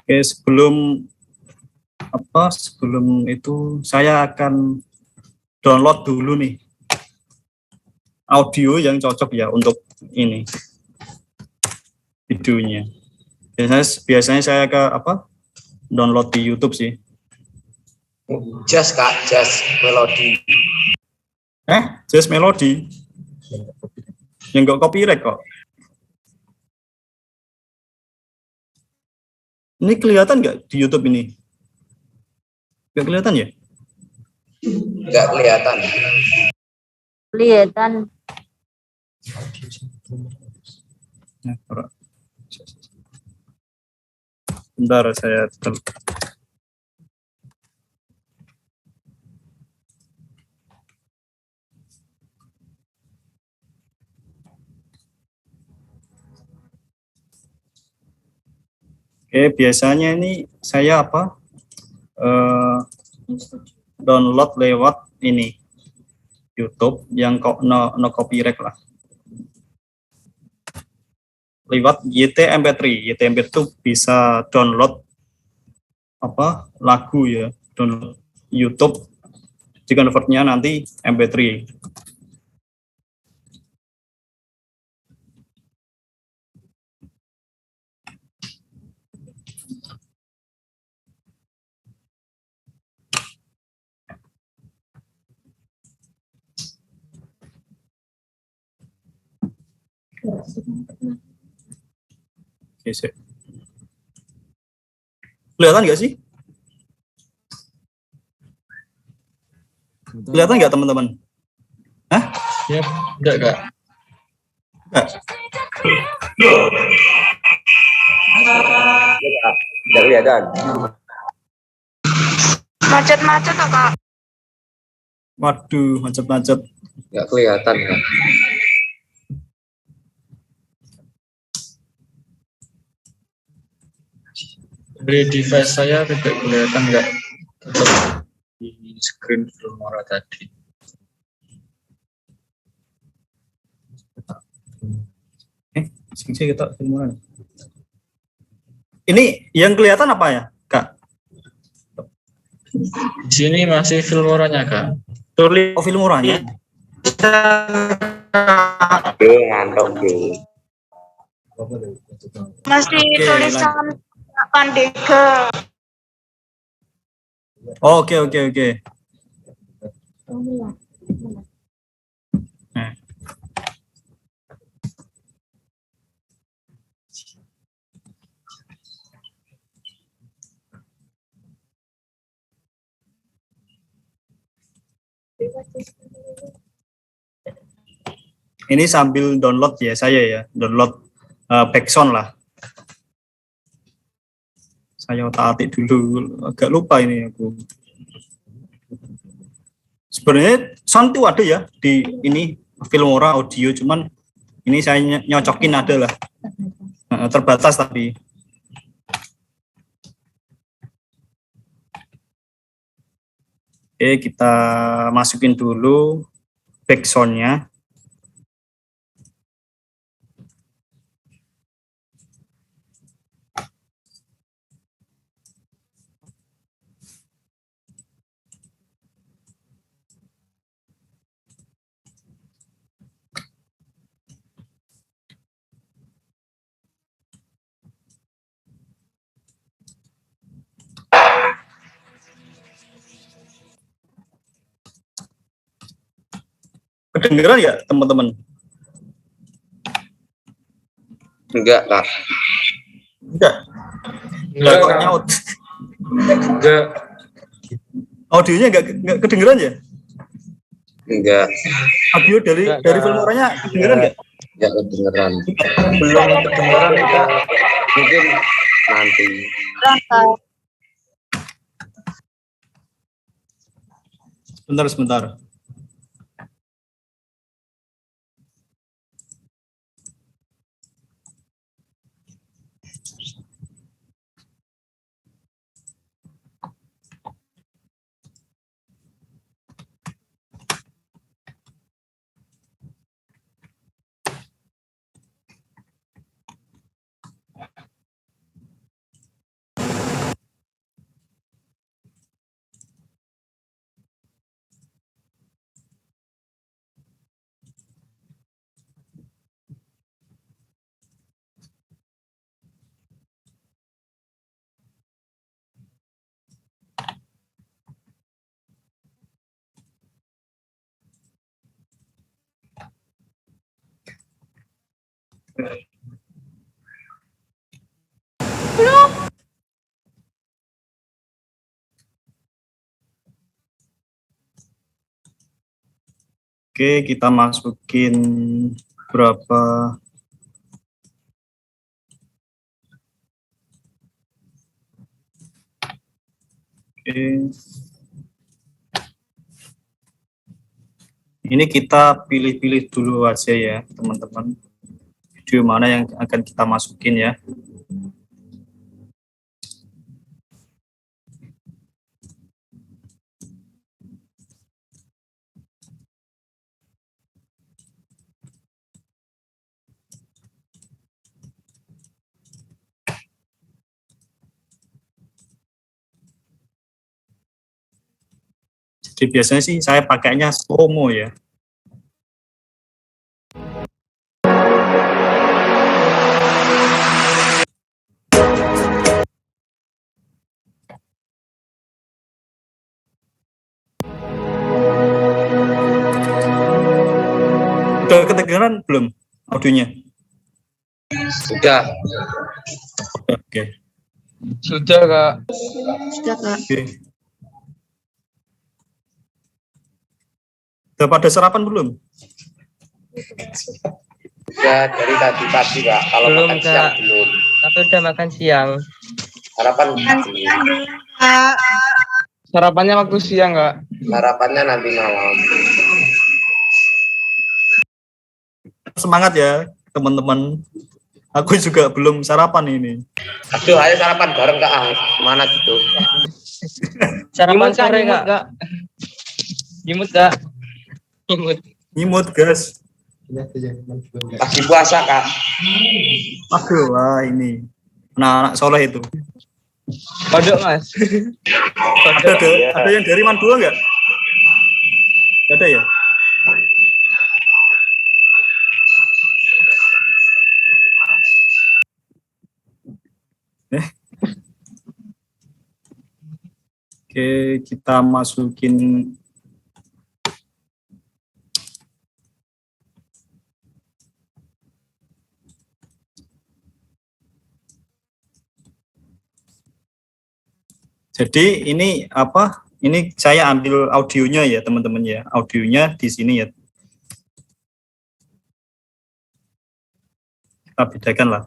Oke, sebelum itu saya akan download dulu nih audio yang cocok ya untuk ini videonya. Biasanya saya ke download di YouTube sih. Just Kak, just melodi. Just melodi. Yang enggak copyright kok. Ini kelihatan nggak di YouTube ini? Nggak kelihatan ya? Nggak kelihatan. Kelihatan. Bentar saya Oke, biasanya ini saya download lewat ini YouTube yang kok no copyright lah. Lewat YTMP3. YTMP itu bisa download lagu ya, download YouTube. Di convertnya nanti MP3. Oke, sip. Kelihatan nggak sih? Kelihatan nggak teman-teman? Hah? Ya, enggak Kak. Enggak. Nggak kelihatan. Macet-macet kok, Kak. Waduh, macet-macet. Nggak kelihatan Kak. Dari device saya tidak kelihatan nggak tetap di screen Filmora tadi. Sini kita filmoran. Ini yang kelihatan apa ya, Kak? Di sini masih filmoranya, Kak. Oh, filmorannya. Bro, ngantuk, bro. Masih Oke, tulisan Pandega. Oh, oke. Nah. Ini sambil download ya saya ya, download backsound lah. Saya otak-atik dulu, agak lupa ini aku. Sebenarnya sound itu ada ya di ini Filmora audio, cuman ini saya nyocokin ada lah. Terbatas tapi. Oke, kita masukin dulu backsound-nya. Kedengeran ya teman-teman? Enggak, Kak. Enggak. Enggak, Kok Kak. nyaut. Enggak. Audionya enggak kedengeran ya? Enggak. Audio dari Filmoranya kedengeran enggak? Enggak kedengeran. Belum kedengeran, Kak. Mungkin nanti. Sebentar. Oke, kita masukin berapa? Oke. Ini kita pilih-pilih dulu aja ya, teman-teman. Video mana yang akan kita masukin ya. Jadi biasanya sih saya pakainya slow-mo ya. Udah kedengeran belum audionya? Sudah. Oke. Sudah, Kak. Sudah, Kak. Oke. Udah pada sarapan belum? Sudah dari tadi pagi, Kak. Kalau Belum, makan siang Kak. belum. Tapi udah makan siang. Sarapan belum. Sarapannya waktu siang, Kak. Sarapannya nanti malam. Semangat ya teman-teman. Aku juga belum sarapan ini. Aduh, ayo sarapan bareng, Kak. Mana gitu? Sarapan Nyimut, Kak, sore, nyimut, Kak. Nyimut, Kak. Nyimut. Nyimut guys. Lagi puasa Kak. Aduh, wah ini anak-anak soleh itu. Kodok Mas. Ada yang dari Mandua nggak? Nggak ada ya? Oke, kita masukin jadi ini apa? Ini saya ambil audionya ya teman-teman ya. Audionya di sini ya. Kita bedakan lah.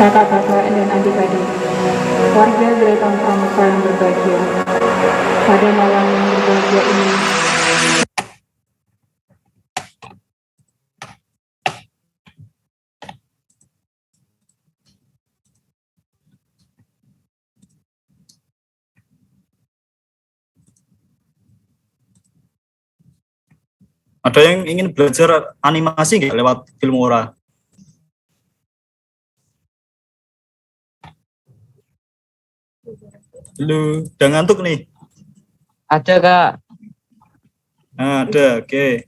Kakak-kakak dan adik-adik, warga Gerakan Pramuka yang berbahagia, pada malam yang berbahagia ini, Ada yang ingin belajar animasi nggak lewat Filmora? Lu udah ngantuk nih? Ada Kak. Nah, ada, oke.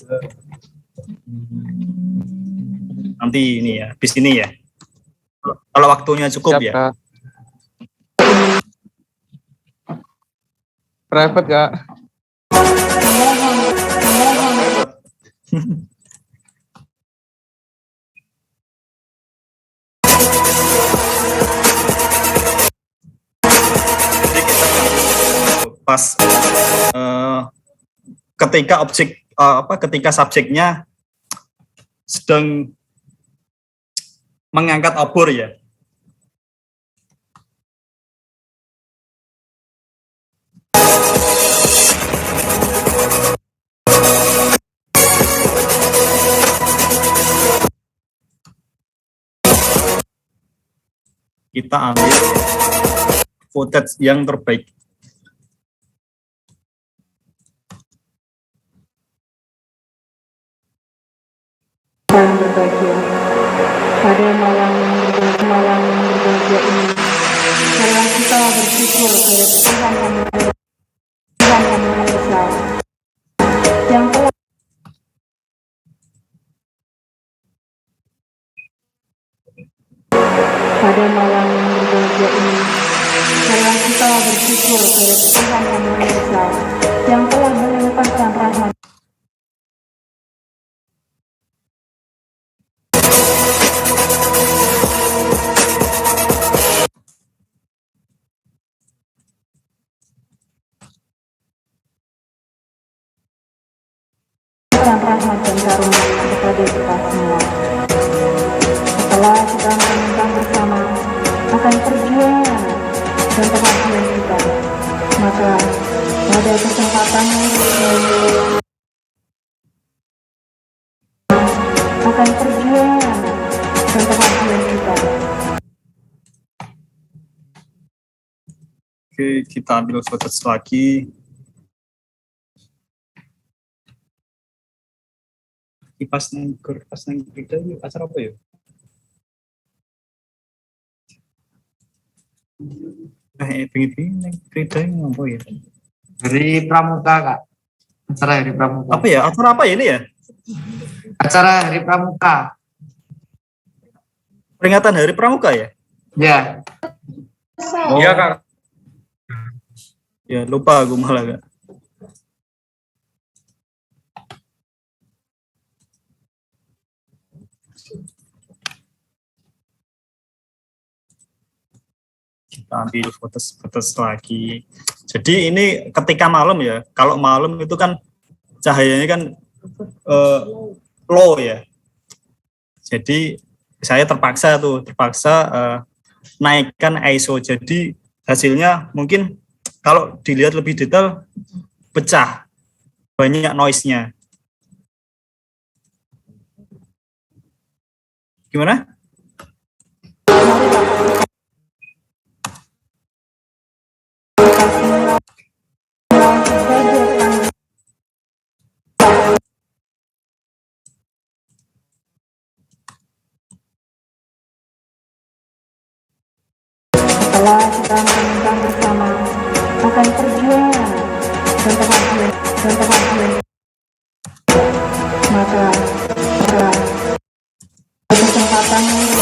Nanti ini ya, habis ini ya. Kalau waktunya cukup Siap, ya. Kak. Private Kak. Pas ketika ketika subjeknya sedang mengangkat obor ya. Kita ambil footage yang terbaik. yang berbahagia, pada malam yang berbahagia ini, marilah kita bersyukur kepada Tuhan yang Maha Besar, yang telah pada malam yang berbahagia ini, marilah kita bersyukur kepada Tuhan yang Maha Besar, yang telah melimpahkan rahmat dan rahmat dan karunia kepada kita semua. Setelah kita merenungkan bersama akan perjuangan dan kebahagiaan kita, maka pada kesempatan yang berikutnya akan perjuangan dan kebahagiaan kita. Oke, kita ambil footage lagi. Pas nang berita yuk, acara apa yuk? Pengen nang berita yang apa ya? Hari Pramuka, Kak. Acara Hari Pramuka. Apa ya? Acara apa ya ini ya? Acara Hari Pramuka. Peringatan Hari Pramuka ya? Ya. Iya Kak. Ya lupa aku malah Kak. Kita ambil foto lagi. Jadi ini ketika malam ya. Kalau malam itu kan cahayanya kan low ya. Jadi saya terpaksa naikkan ISO. Jadi hasilnya mungkin kalau dilihat lebih detail pecah, banyak noise-nya. Gimana? Setelah kita merenungkan bersama akan perjuangan dan kebahagiaan, maka kesempatan mari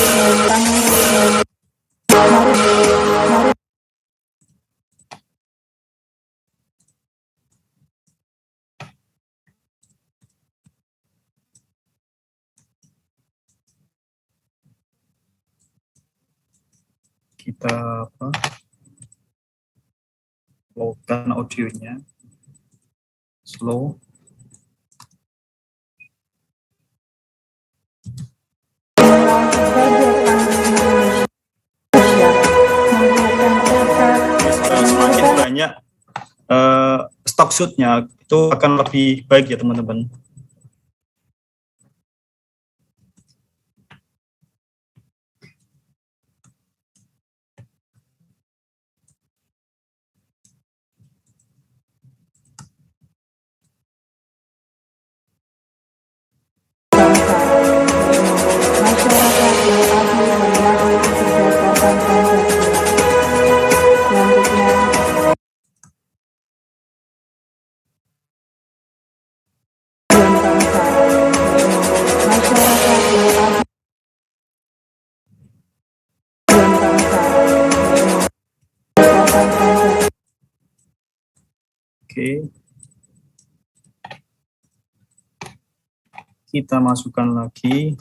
Kita slowkan audionya, slow. Semakin banyak stock shoot-nya itu akan lebih baik ya teman-teman. Oke. Kita masukkan lagi.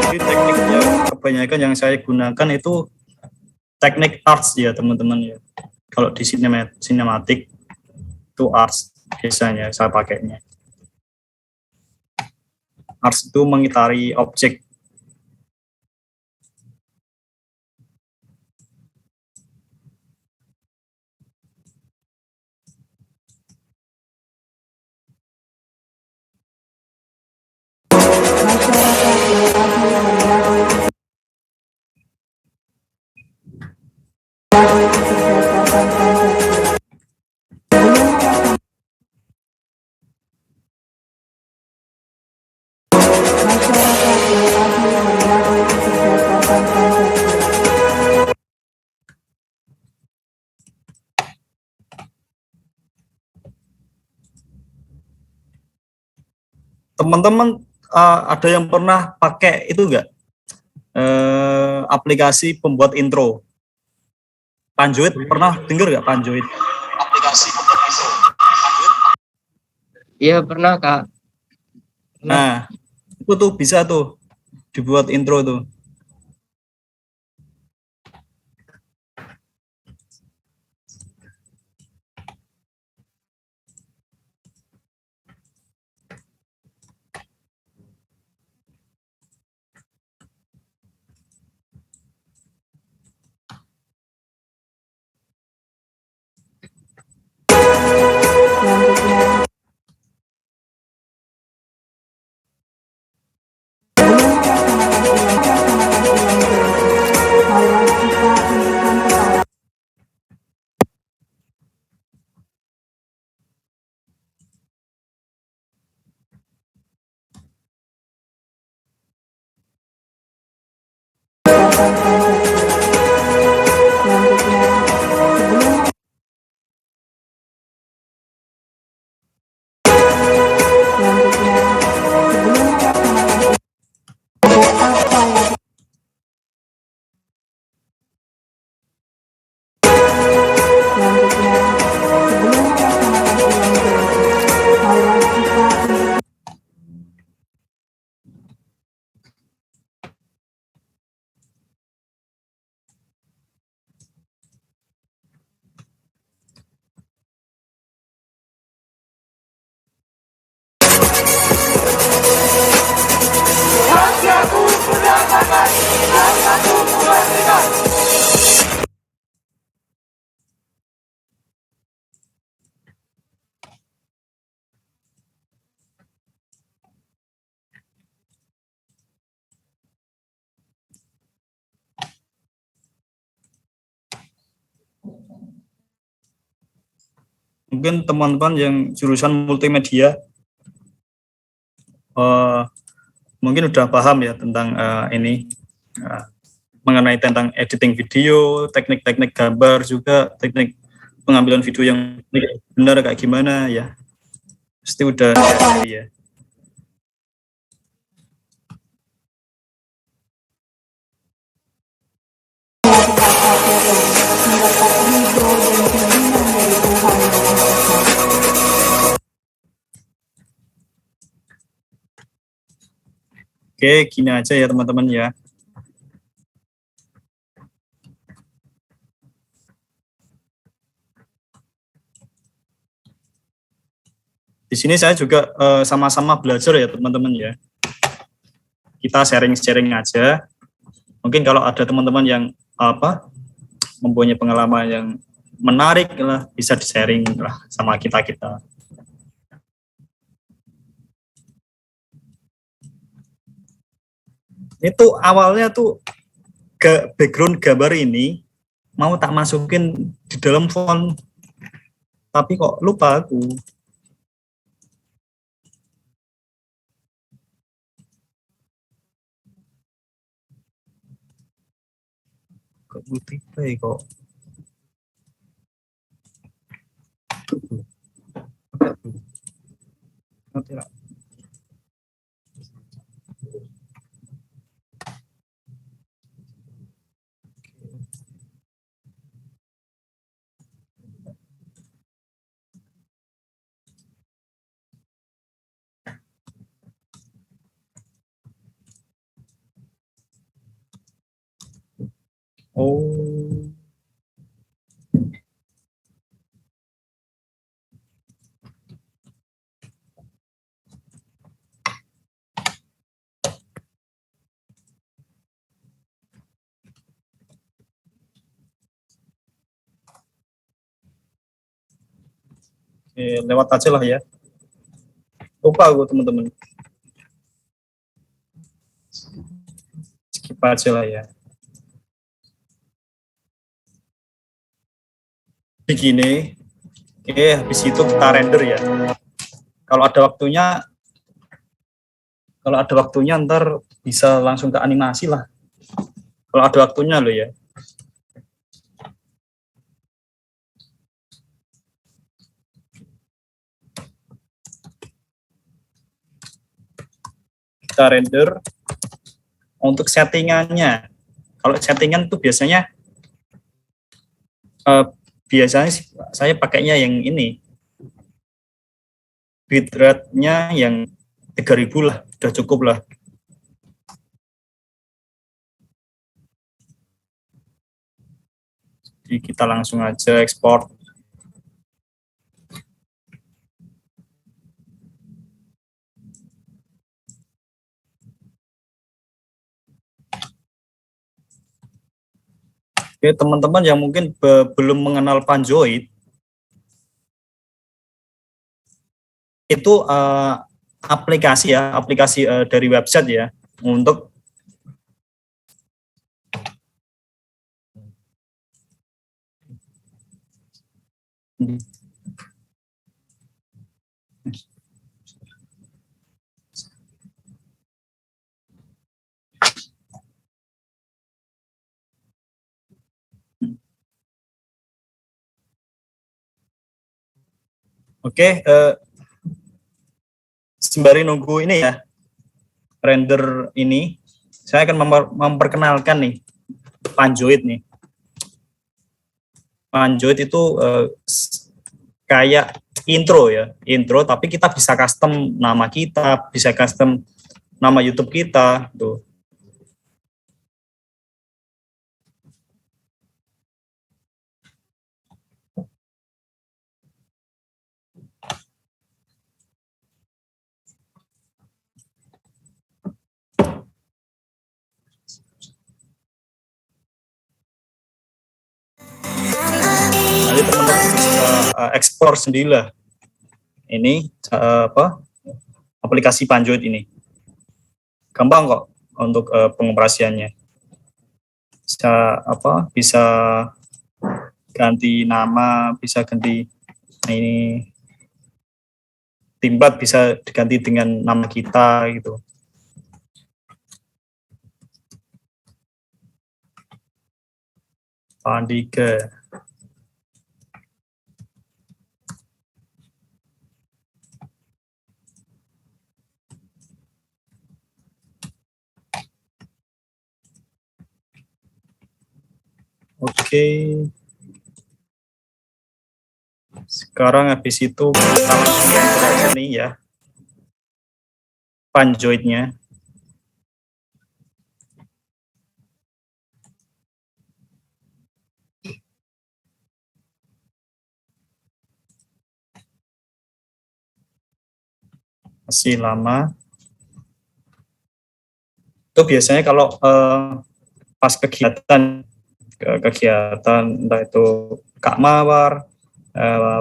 Jadi tekniknya kebanyakan yang saya gunakan itu teknik arts ya teman-teman ya. Kalau di sinematik itu arts biasanya saya pakainya. Arts itu mengitari objek. Teman-teman ada yang pernah pakai itu enggak? Aplikasi pembuat intro. Panjoid pernah dengar nggak Panjoid? Aplikasi pembuat intro. Iya pernah Kak. Nah, itu tuh bisa tuh dibuat intro tuh. mungkin teman-teman yang jurusan multimedia mungkin udah paham ya tentang ini mengenai tentang editing video, teknik-teknik gambar juga, teknik pengambilan video yang benar kayak gimana ya. Pasti udah ya. Oke, gini aja ya teman-teman ya. Di sini saya juga sama-sama belajar ya teman-teman ya. Kita sharing-sharing aja. Mungkin kalau ada teman-teman yang mempunyai pengalaman yang menarik lah, bisa di-sharing lah sama kita-kita. Itu awalnya tuh background gambar ini mau tak masukin di dalam font, tapi kok lupa aku. Kok putih kok. Oh. Lewat aja lah ya. Lupa aku teman-teman. Skip aja lah ya. Begini, habis itu kita render ya. Kalau ada waktunya ntar bisa langsung ke animasi lah. Kalau ada waktunya loh ya. Kita render. Untuk settingannya, kalau settingan itu biasanya saya pakainya yang ini, bitrate-nya yang 3000 lah, udah cukup lah. Jadi kita langsung aja ekspor. Oke, teman-teman yang mungkin belum mengenal Panjoid, itu aplikasi dari website ya untuk sembari nunggu ini ya, render ini, saya akan memperkenalkan nih, Panjoid nih. Panjoid itu kayak intro ya, tapi kita bisa custom nama kita, bisa custom nama YouTube kita, tuh. Nanti teman-teman bisa ekspor sendirilah ini aplikasi Panjoid ini. Gampang kok untuk pengoperasiannya. Bisa ganti nama, bisa ganti Nah, ini Timbat bisa diganti dengan nama kita gitu. Pandika. Oke. Sekarang habis itu kita langsung ke ini ya. Panjoidnya. Masih lama. Itu biasanya kalau pas kegiatan entah itu Kak Mawar,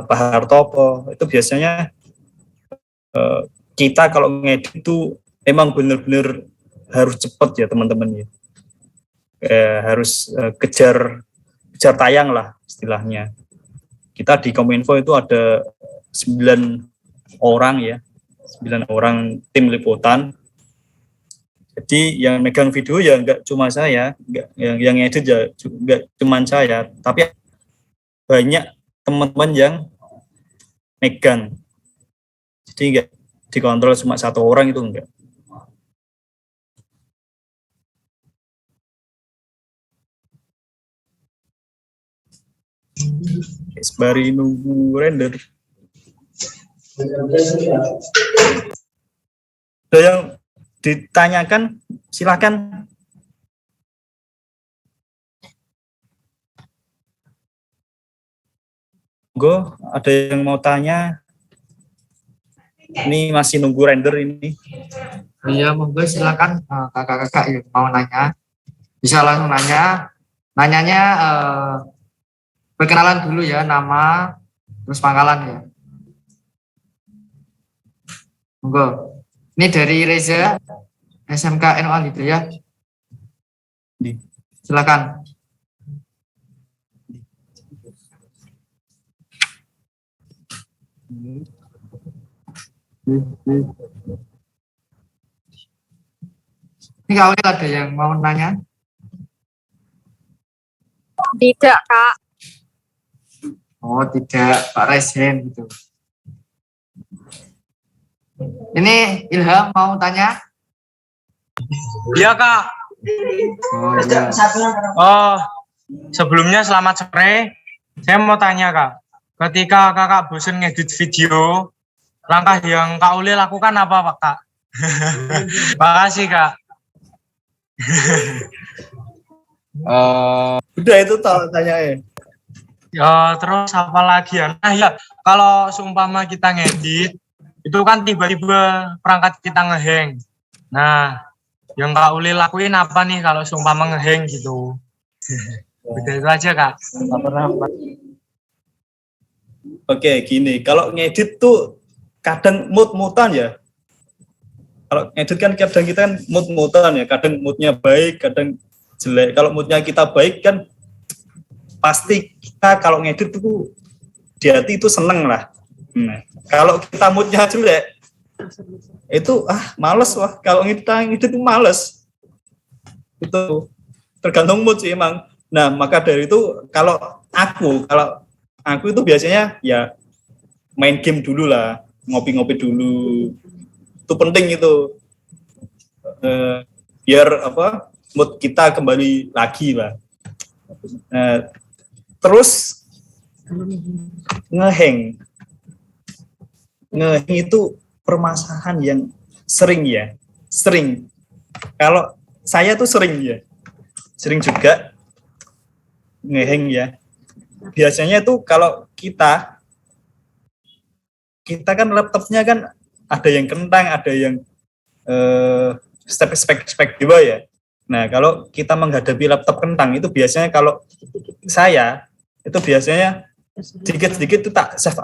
Pak Hartopo, itu biasanya kita kalau ngedit itu emang benar-benar harus cepat ya teman-teman ya. Harus kejar tayang lah istilahnya. Kita di Kominfo itu ada 9 orang ya, 9 orang tim liputan. Jadi yang megang video ya nggak cuma saya, yang edit ya nggak cuma saya, tapi banyak teman-teman yang megang. Jadi nggak dikontrol cuma 1 orang itu enggak. Sembari nunggu render. Ada yang ditanyakan, silakan. Ada yang mau tanya? Ini masih nunggu render ini. Iya, monggo silakan kakak-kakak yang mau nanya. Bisa langsung nanya. Nanyanya perkenalan dulu ya, nama, terus pangkalan ya. Monggo. Ini dari Reza, SMK NOA gitu ya. Silakan. Ini Kak Ulil ada yang mau nanya? Tidak, Kak. Oh tidak, Pak Resen gitu. Ini Ilham mau tanya? Iya, Kak. Oh iya. Oh, sebelumnya selamat sore. Saya mau tanya, Kak. Ketika Kakak bosan ngedit video, langkah yang Kak Uli lakukan apa, Pak, Kak? Makasih, Kak. Udah itu tanyain. Ya, terus apa lagi ya? Nah ya, kalau seumpama kita ngedit, itu kan tiba-tiba perangkat kita ngehang. Nah, yang Kak Uli lakuin apa nih kalau seumpama ngehang gitu? Udah itu aja, Kak. Oke, gini, kalau ngedit tuh kadang mood-moodan ya. Kalau ngedit kan kadang kita kan mood-moodan ya, kadang moodnya baik, kadang jelek. Kalau moodnya kita baik kan pasti kita kalau ngedit itu di hati itu seneng lah. Nah, kalau kita moodnya jelek itu males wah, kalau kita ngedit itu males. Itu tergantung mood sih emang. Nah, maka dari itu kalau aku itu biasanya ya main game dulu lah, ngopi-ngopi dulu. Itu penting itu. Biar mood kita kembali lagi lah. Terus ngehang itu permasalahan yang sering. Kalau saya tuh sering sering juga ngehang ya. Biasanya tuh kalau kita kan laptopnya kan ada yang kentang, ada yang spek juga ya. Nah, kalau kita menghadapi laptop kentang itu biasanya kalau saya itu biasanya sedikit-sedikit itu tak save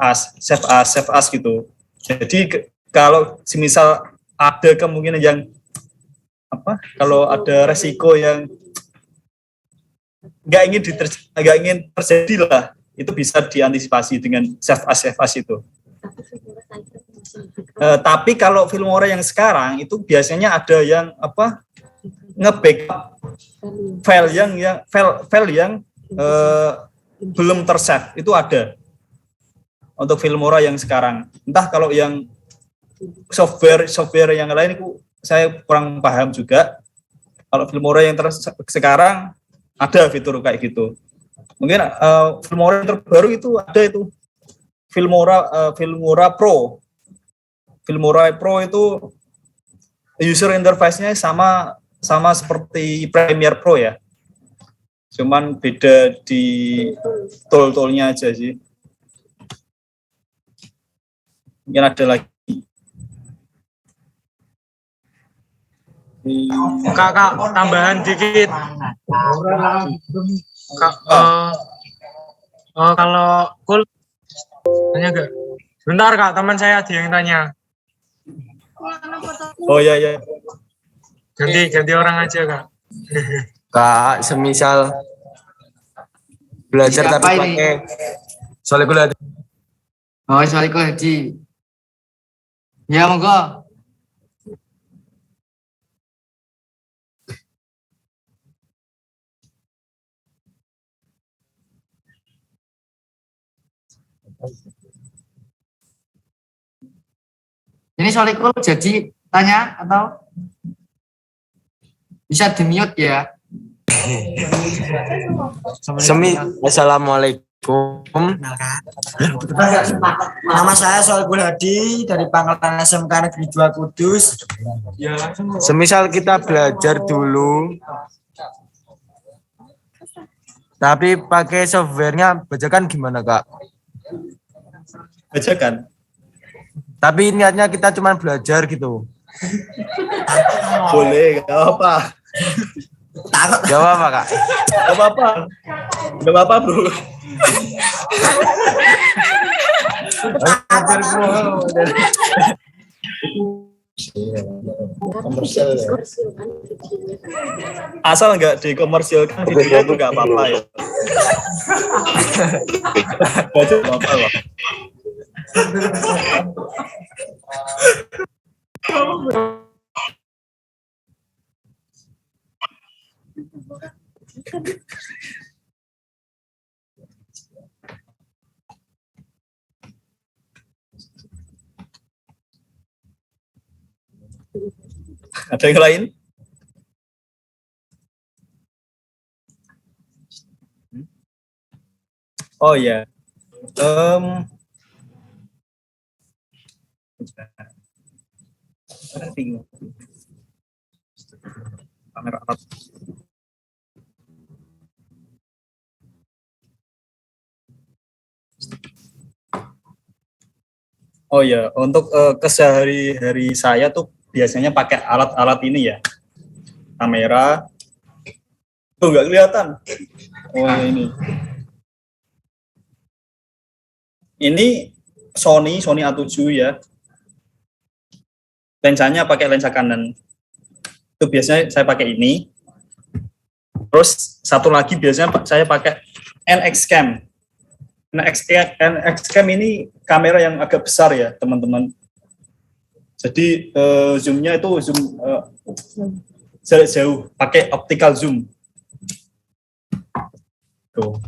as gitu. Jadi kalau semisal ada kemungkinan yang kalau ada resiko yang nggak ingin terjadi lah, itu bisa diantisipasi dengan save as itu. Tapi kalau Filmora yang sekarang itu biasanya ada yang nge-backup file yang belum tersave, itu ada untuk Filmora yang sekarang. Entah kalau yang software yang lain itu saya kurang paham juga. Kalau Filmora yang sekarang ada fitur kayak gitu. Mungkin Filmora yang terbaru itu ada itu Filmora Pro. Filmora Pro itu user interface-nya sama seperti Premiere Pro ya. Cuman beda di tool-toolnya aja sih. Mungkin ada lagi. Kak, tambahan dikit. Kak, kalau Kul tanya gak? Bentar Kak, teman saya ada yang tanya. Oh ya. Ganti orang aja Kak. Kak, semisal belajar Siapa tapi ini? pakai Solekul Hadi. Oh, Solekul Hadi. Ya, monggo. Ini Solekul jadi tanya atau bisa di-mute ya? Assalamualaikum. Nama saya Solekul Hadi dari Pangkalan SMK Negeri 2 Kudus. Semisal kita belajar dulu, tapi pakai softwarenya bajakan gimana Kak? Bajakan. Tapi niatnya kita cuma belajar gitu. Boleh, gak apa. Gak apa-apa Kak. Gak apa-apa bro. Asal nggak dikomersilkan videonya itu nggak apa-apa ya. Baca apa-apa loh. Ada yang lain? Oh ya, kamera alat. Oh ya, untuk kesehari-hari saya tuh biasanya pakai alat-alat ini ya, kamera. Tuh nggak kelihatan. Oh ini. Ini Sony A7 ya. Lensanya pakai lensa Canon. Itu biasanya saya pakai ini. Terus satu lagi biasanya saya pakai NX Cam. NX Cam ini kamera yang agak besar ya, teman-teman. Jadi zoomnya itu zoom jarak jauh, pakai optical zoom. Tuh.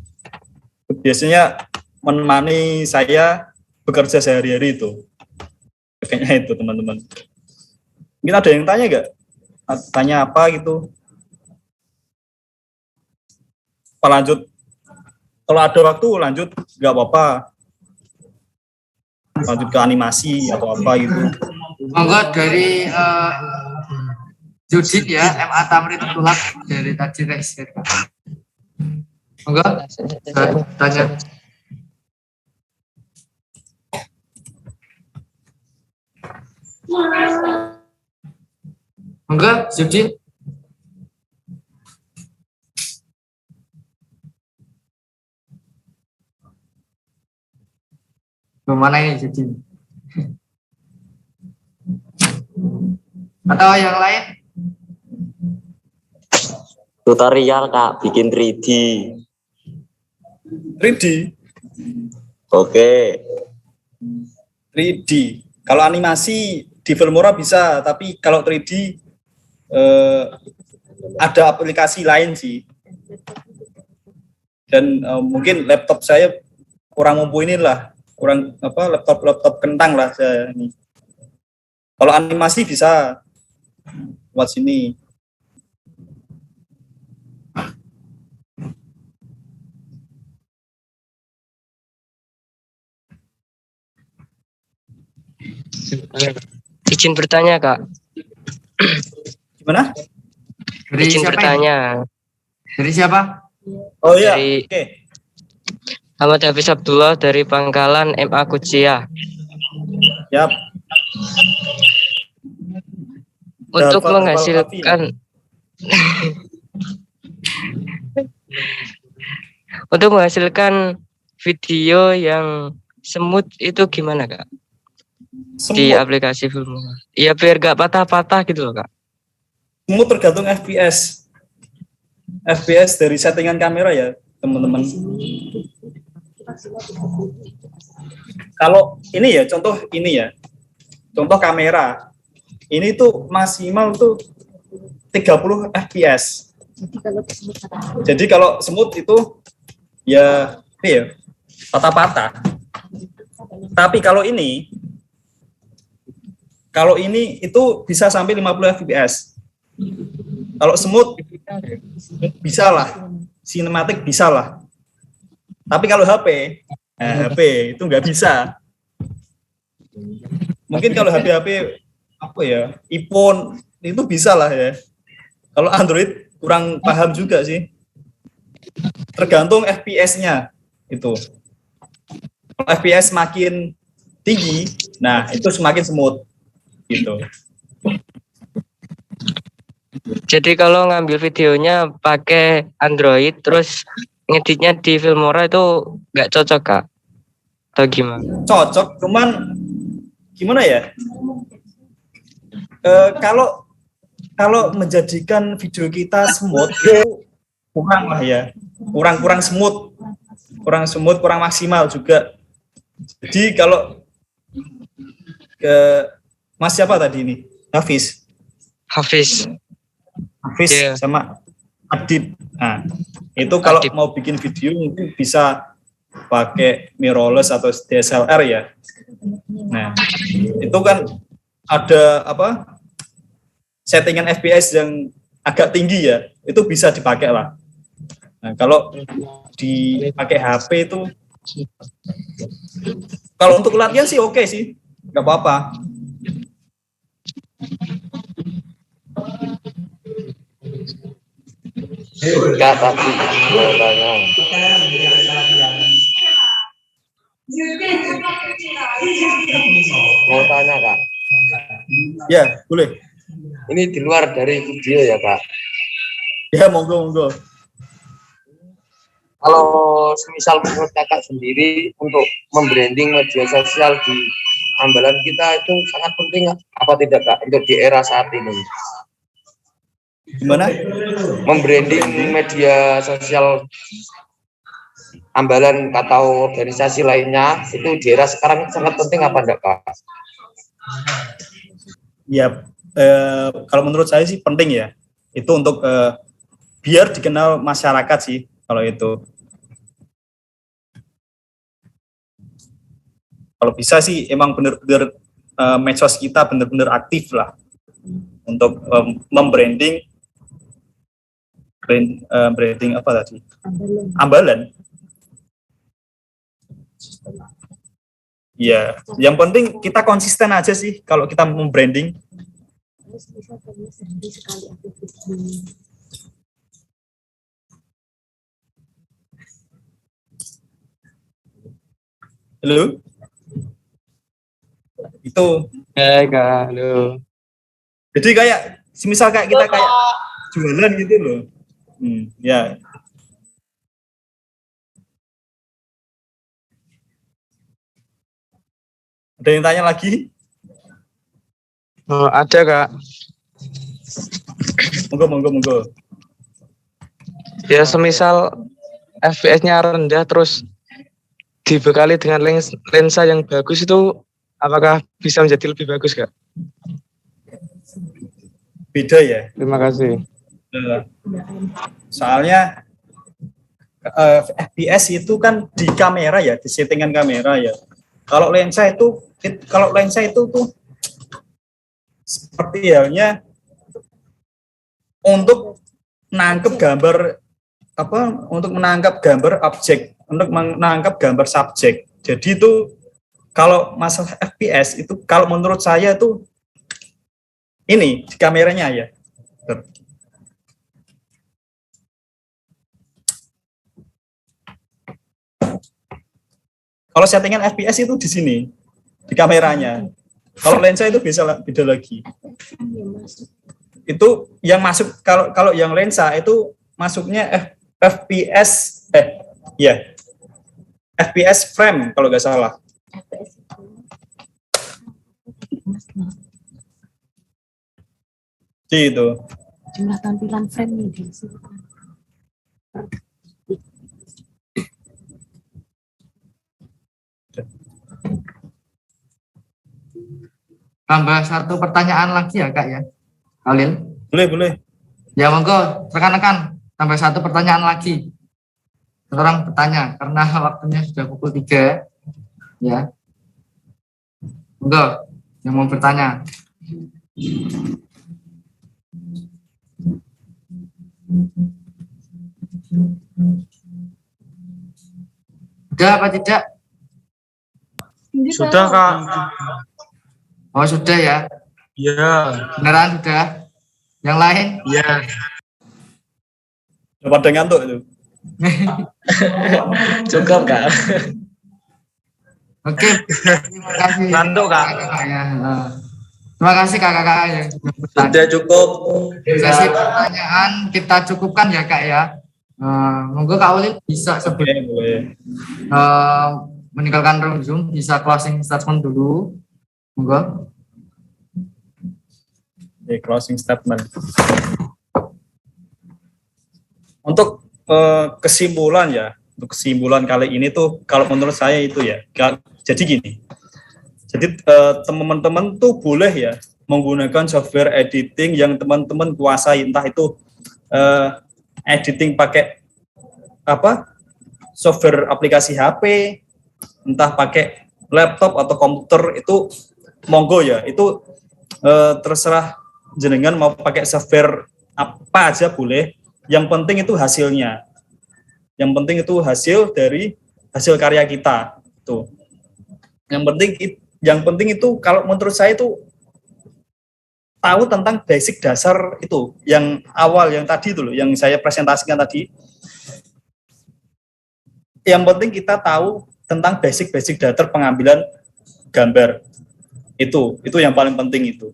Biasanya menemani saya bekerja sehari-hari itu. Kayaknya itu teman-teman. Mungkin ada yang tanya nggak? Tanya apa gitu? Apa lanjut? Kalau ada waktu lanjut, nggak apa-apa. Lanjut ke animasi atau apa gitu. Monggo dari Judit ya, MA Tamrin Tulak dari Tajir Reisir. Monggo, tanya. Monggo, Judit. Mana ini Judit? Atau yang lain? Tutorial Kak, bikin 3D. 3D? Oke. 3D. Kalau animasi di Filmora bisa, tapi kalau 3D ada aplikasi lain sih. Dan mungkin laptop saya kurang mumpuni lah, kurang laptop kentang lah saya ini. Kalau animasi bisa buat sini. Izin bertanya, Kak. Gimana? Dari Izin siapa bertanya. Dari siapa? Oh iya, Dari oke. Ahmad Hafiz Abdullah dari Pangkalan MA Kuciah. Yap. Untuk Dapat menghasilkan untuk menghasilkan video yang smooth itu gimana, Kak? Di Semut. aplikasi Filmora. Iya, biar gak patah-patah gitu loh, Kak. Semua tergantung FPS. FPS dari settingan kamera ya, teman-teman. Kalau ini ya, contoh ini ya. Contoh kamera. Ini tuh maksimal tuh 30 FPS. Jadi kalau semut itu ya patah-patah. Tapi kalau ini itu bisa sampai 50 fps. Kalau semut bisa lah, sinematik bisa lah. Tapi kalau HP itu nggak bisa. Mungkin kalau HP apa ya, iPhone itu bisa lah ya. Kalau Android kurang paham juga sih. Tergantung FPS-nya itu. Kalau FPS makin tinggi, nah itu semakin smooth gitu. Jadi kalau ngambil videonya pakai Android terus ngeditnya di Filmora itu nggak cocok, Kak? Atau gimana? Cocok, cuman gimana ya? Kalau menjadikan video kita smooth itu kurang lah ya, kurang smooth, kurang maksimal juga. Jadi kalau Mas siapa tadi ini? Hafiz yeah. Sama Adit. Nah, itu kalau Adit mau bikin video mungkin bisa pakai mirrorless atau DSLR ya. Nah, itu kan ada settingan FPS yang agak tinggi ya, itu bisa dipakai lah. Nah, kalau dipakai HP itu, kalau untuk latihan sih oke sih, nggak apa-apa. Enggak, tapi mau tanya Kak. Ya, boleh. Ini di luar dari video ya Kak. Ya, monggo. Kalau semisal menurut Kakak sendiri untuk membranding media sosial di Ambalan kita itu sangat penting apa tidak Kak untuk di era saat ini? Gimana? Membranding media sosial Ambalan atau organisasi lainnya itu di era sekarang sangat penting apa enggak Kak? Ya, kalau menurut saya sih penting ya. Itu untuk biar dikenal masyarakat sih kalau itu. Kalau bisa sih emang benar-benar medsos kita benar-benar aktif lah untuk membranding branding apa tadi? Ambalan. Ya, yang penting kita konsisten aja sih kalau kita membranding. Halo? Itu. Kak, halo. Jadi kayak, semisal kayak kita kayak jualan gitu loh. Ya. Ada yang tanya lagi? Oh, ada Kak. Monggo. Ya semisal FPS-nya rendah terus dibekali dengan lensa yang bagus itu apakah bisa menjadi lebih bagus, Kak? Beda ya. Terima kasih. Soalnya FPS itu kan di kamera ya, di settingan kamera ya. Kalau lensa itu tuh seperti halnya untuk menangkap gambar untuk menangkap gambar objek, untuk menangkap gambar subjek. Jadi itu kalau masalah FPS itu kalau menurut saya itu ini di kameranya ya. Kalau settingan FPS itu di sini, di kameranya. Kalau lensa itu beda lagi. Itu yang masuk kalau yang lensa itu masuknya FPS FPS frame kalau nggak salah. Itu. Jumlah tampilan frame nih di sini. Tambah satu pertanyaan lagi ya Kak ya, Khalil? Boleh. Ya monggo, rekan-rekan, tambah satu pertanyaan lagi. Orang bertanya, karena waktunya sudah pukul 3, ya. Monggo, yang mau bertanya. Sudah apa tidak? Sudah, Kak. Oh sudah ya? Iya. Beneran sudah? Yang lain? Iya. Pada ngantuk itu. Cukup Kak. Oke. Terima kasih. Ngantuk Kak. Terima kasih kakak-kakak yang sudah cukup. Sesi pertanyaan kita cukupkan ya Kak ya. Monggo Kak Ulil bisa sebelum meninggalkan room Zoom bisa closing statement dulu. Monggo. Closing statement. Untuk kesimpulan ya, untuk kesimpulan kali ini tuh kalau menurut saya itu ya, jadi gini. Jadi teman-teman tuh boleh ya menggunakan software editing yang teman-teman kuasai, entah itu editing pakai software aplikasi HP, entah pakai laptop atau komputer, itu monggo ya, itu terserah jenengan mau pakai software apa aja boleh, yang penting itu hasilnya, yang penting itu hasil dari hasil karya kita tuh. Yang penting itu kalau menurut saya itu tahu tentang basic dasar itu, yang awal yang tadi itu loh, yang saya presentasikan tadi. Yang penting kita tahu tentang basic dasar pengambilan gambar. Itu yang paling penting itu.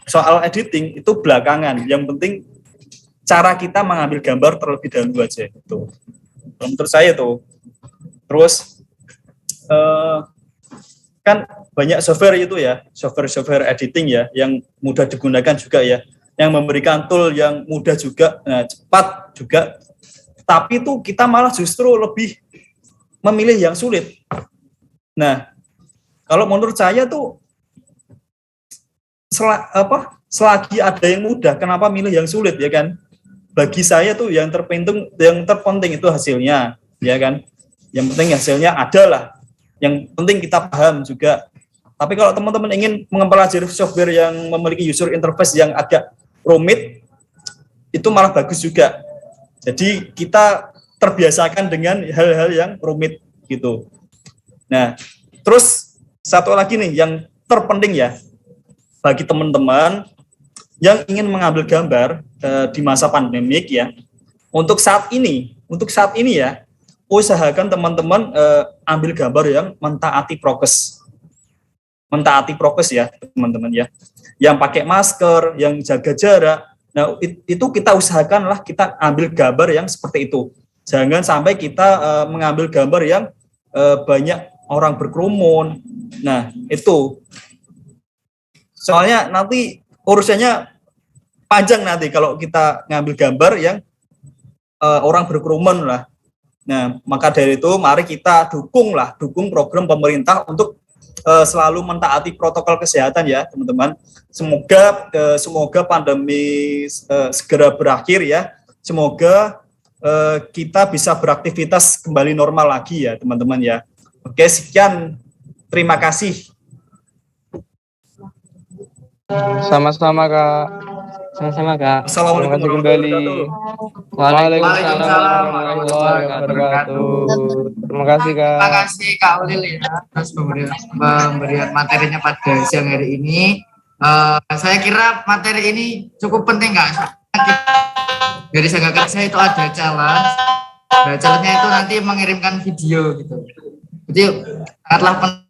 Soal editing itu belakangan, yang penting cara kita mengambil gambar terlebih dahulu aja itu. Menurut saya tuh. Terus kan banyak software itu ya, software editing ya, yang mudah digunakan juga ya, yang memberikan tool yang mudah juga, cepat juga. Tapi itu kita malah justru lebih memilih yang sulit. Nah, kalau menurut saya tuh selagi ada yang mudah, kenapa milih yang sulit ya kan? Bagi saya tuh yang terpenting itu hasilnya, ya kan? Yang penting hasilnya adalah. Yang penting kita paham juga. Tapi kalau teman-teman ingin mempelajari software yang memiliki user interface yang agak rumit, itu malah bagus juga. Jadi kita terbiasakan dengan hal-hal yang rumit gitu. Nah, terus satu lagi nih yang terpenting ya, bagi teman-teman yang ingin mengambil gambar di masa pandemik ya, untuk saat ini ya, usahakan teman-teman ambil gambar yang mentaati prokes ya teman-teman ya, yang pakai masker, yang jaga jarak. Nah itu kita usahakanlah kita ambil gambar yang seperti itu. Jangan sampai kita mengambil gambar yang banyak orang berkerumun. Nah itu soalnya nanti urusannya panjang nanti kalau kita ngambil gambar yang orang berkerumun lah. Nah, maka dari itu mari kita dukung program pemerintah untuk selalu mentaati protokol kesehatan ya, teman-teman. Semoga pandemi segera berakhir ya. Semoga kita bisa beraktivitas kembali normal lagi ya, teman-teman ya. Oke, sekian. Terima kasih. Sama-sama Kak. Sama-sama Kak. Assalamualaikum Terima kasih kembali. Waalaikumsalam warahmatullahi wabarakatuh. Terima kasih Kak. Terima kasih Kak Ulil ya atas pemberian materinya pada siang hari ini. Saya kira materi ini cukup penting Kak. Dari Sangga Kerja itu ada challenge. Nah, challenge-nya itu nanti mengirimkan video gitu. Jadi sangatlah penting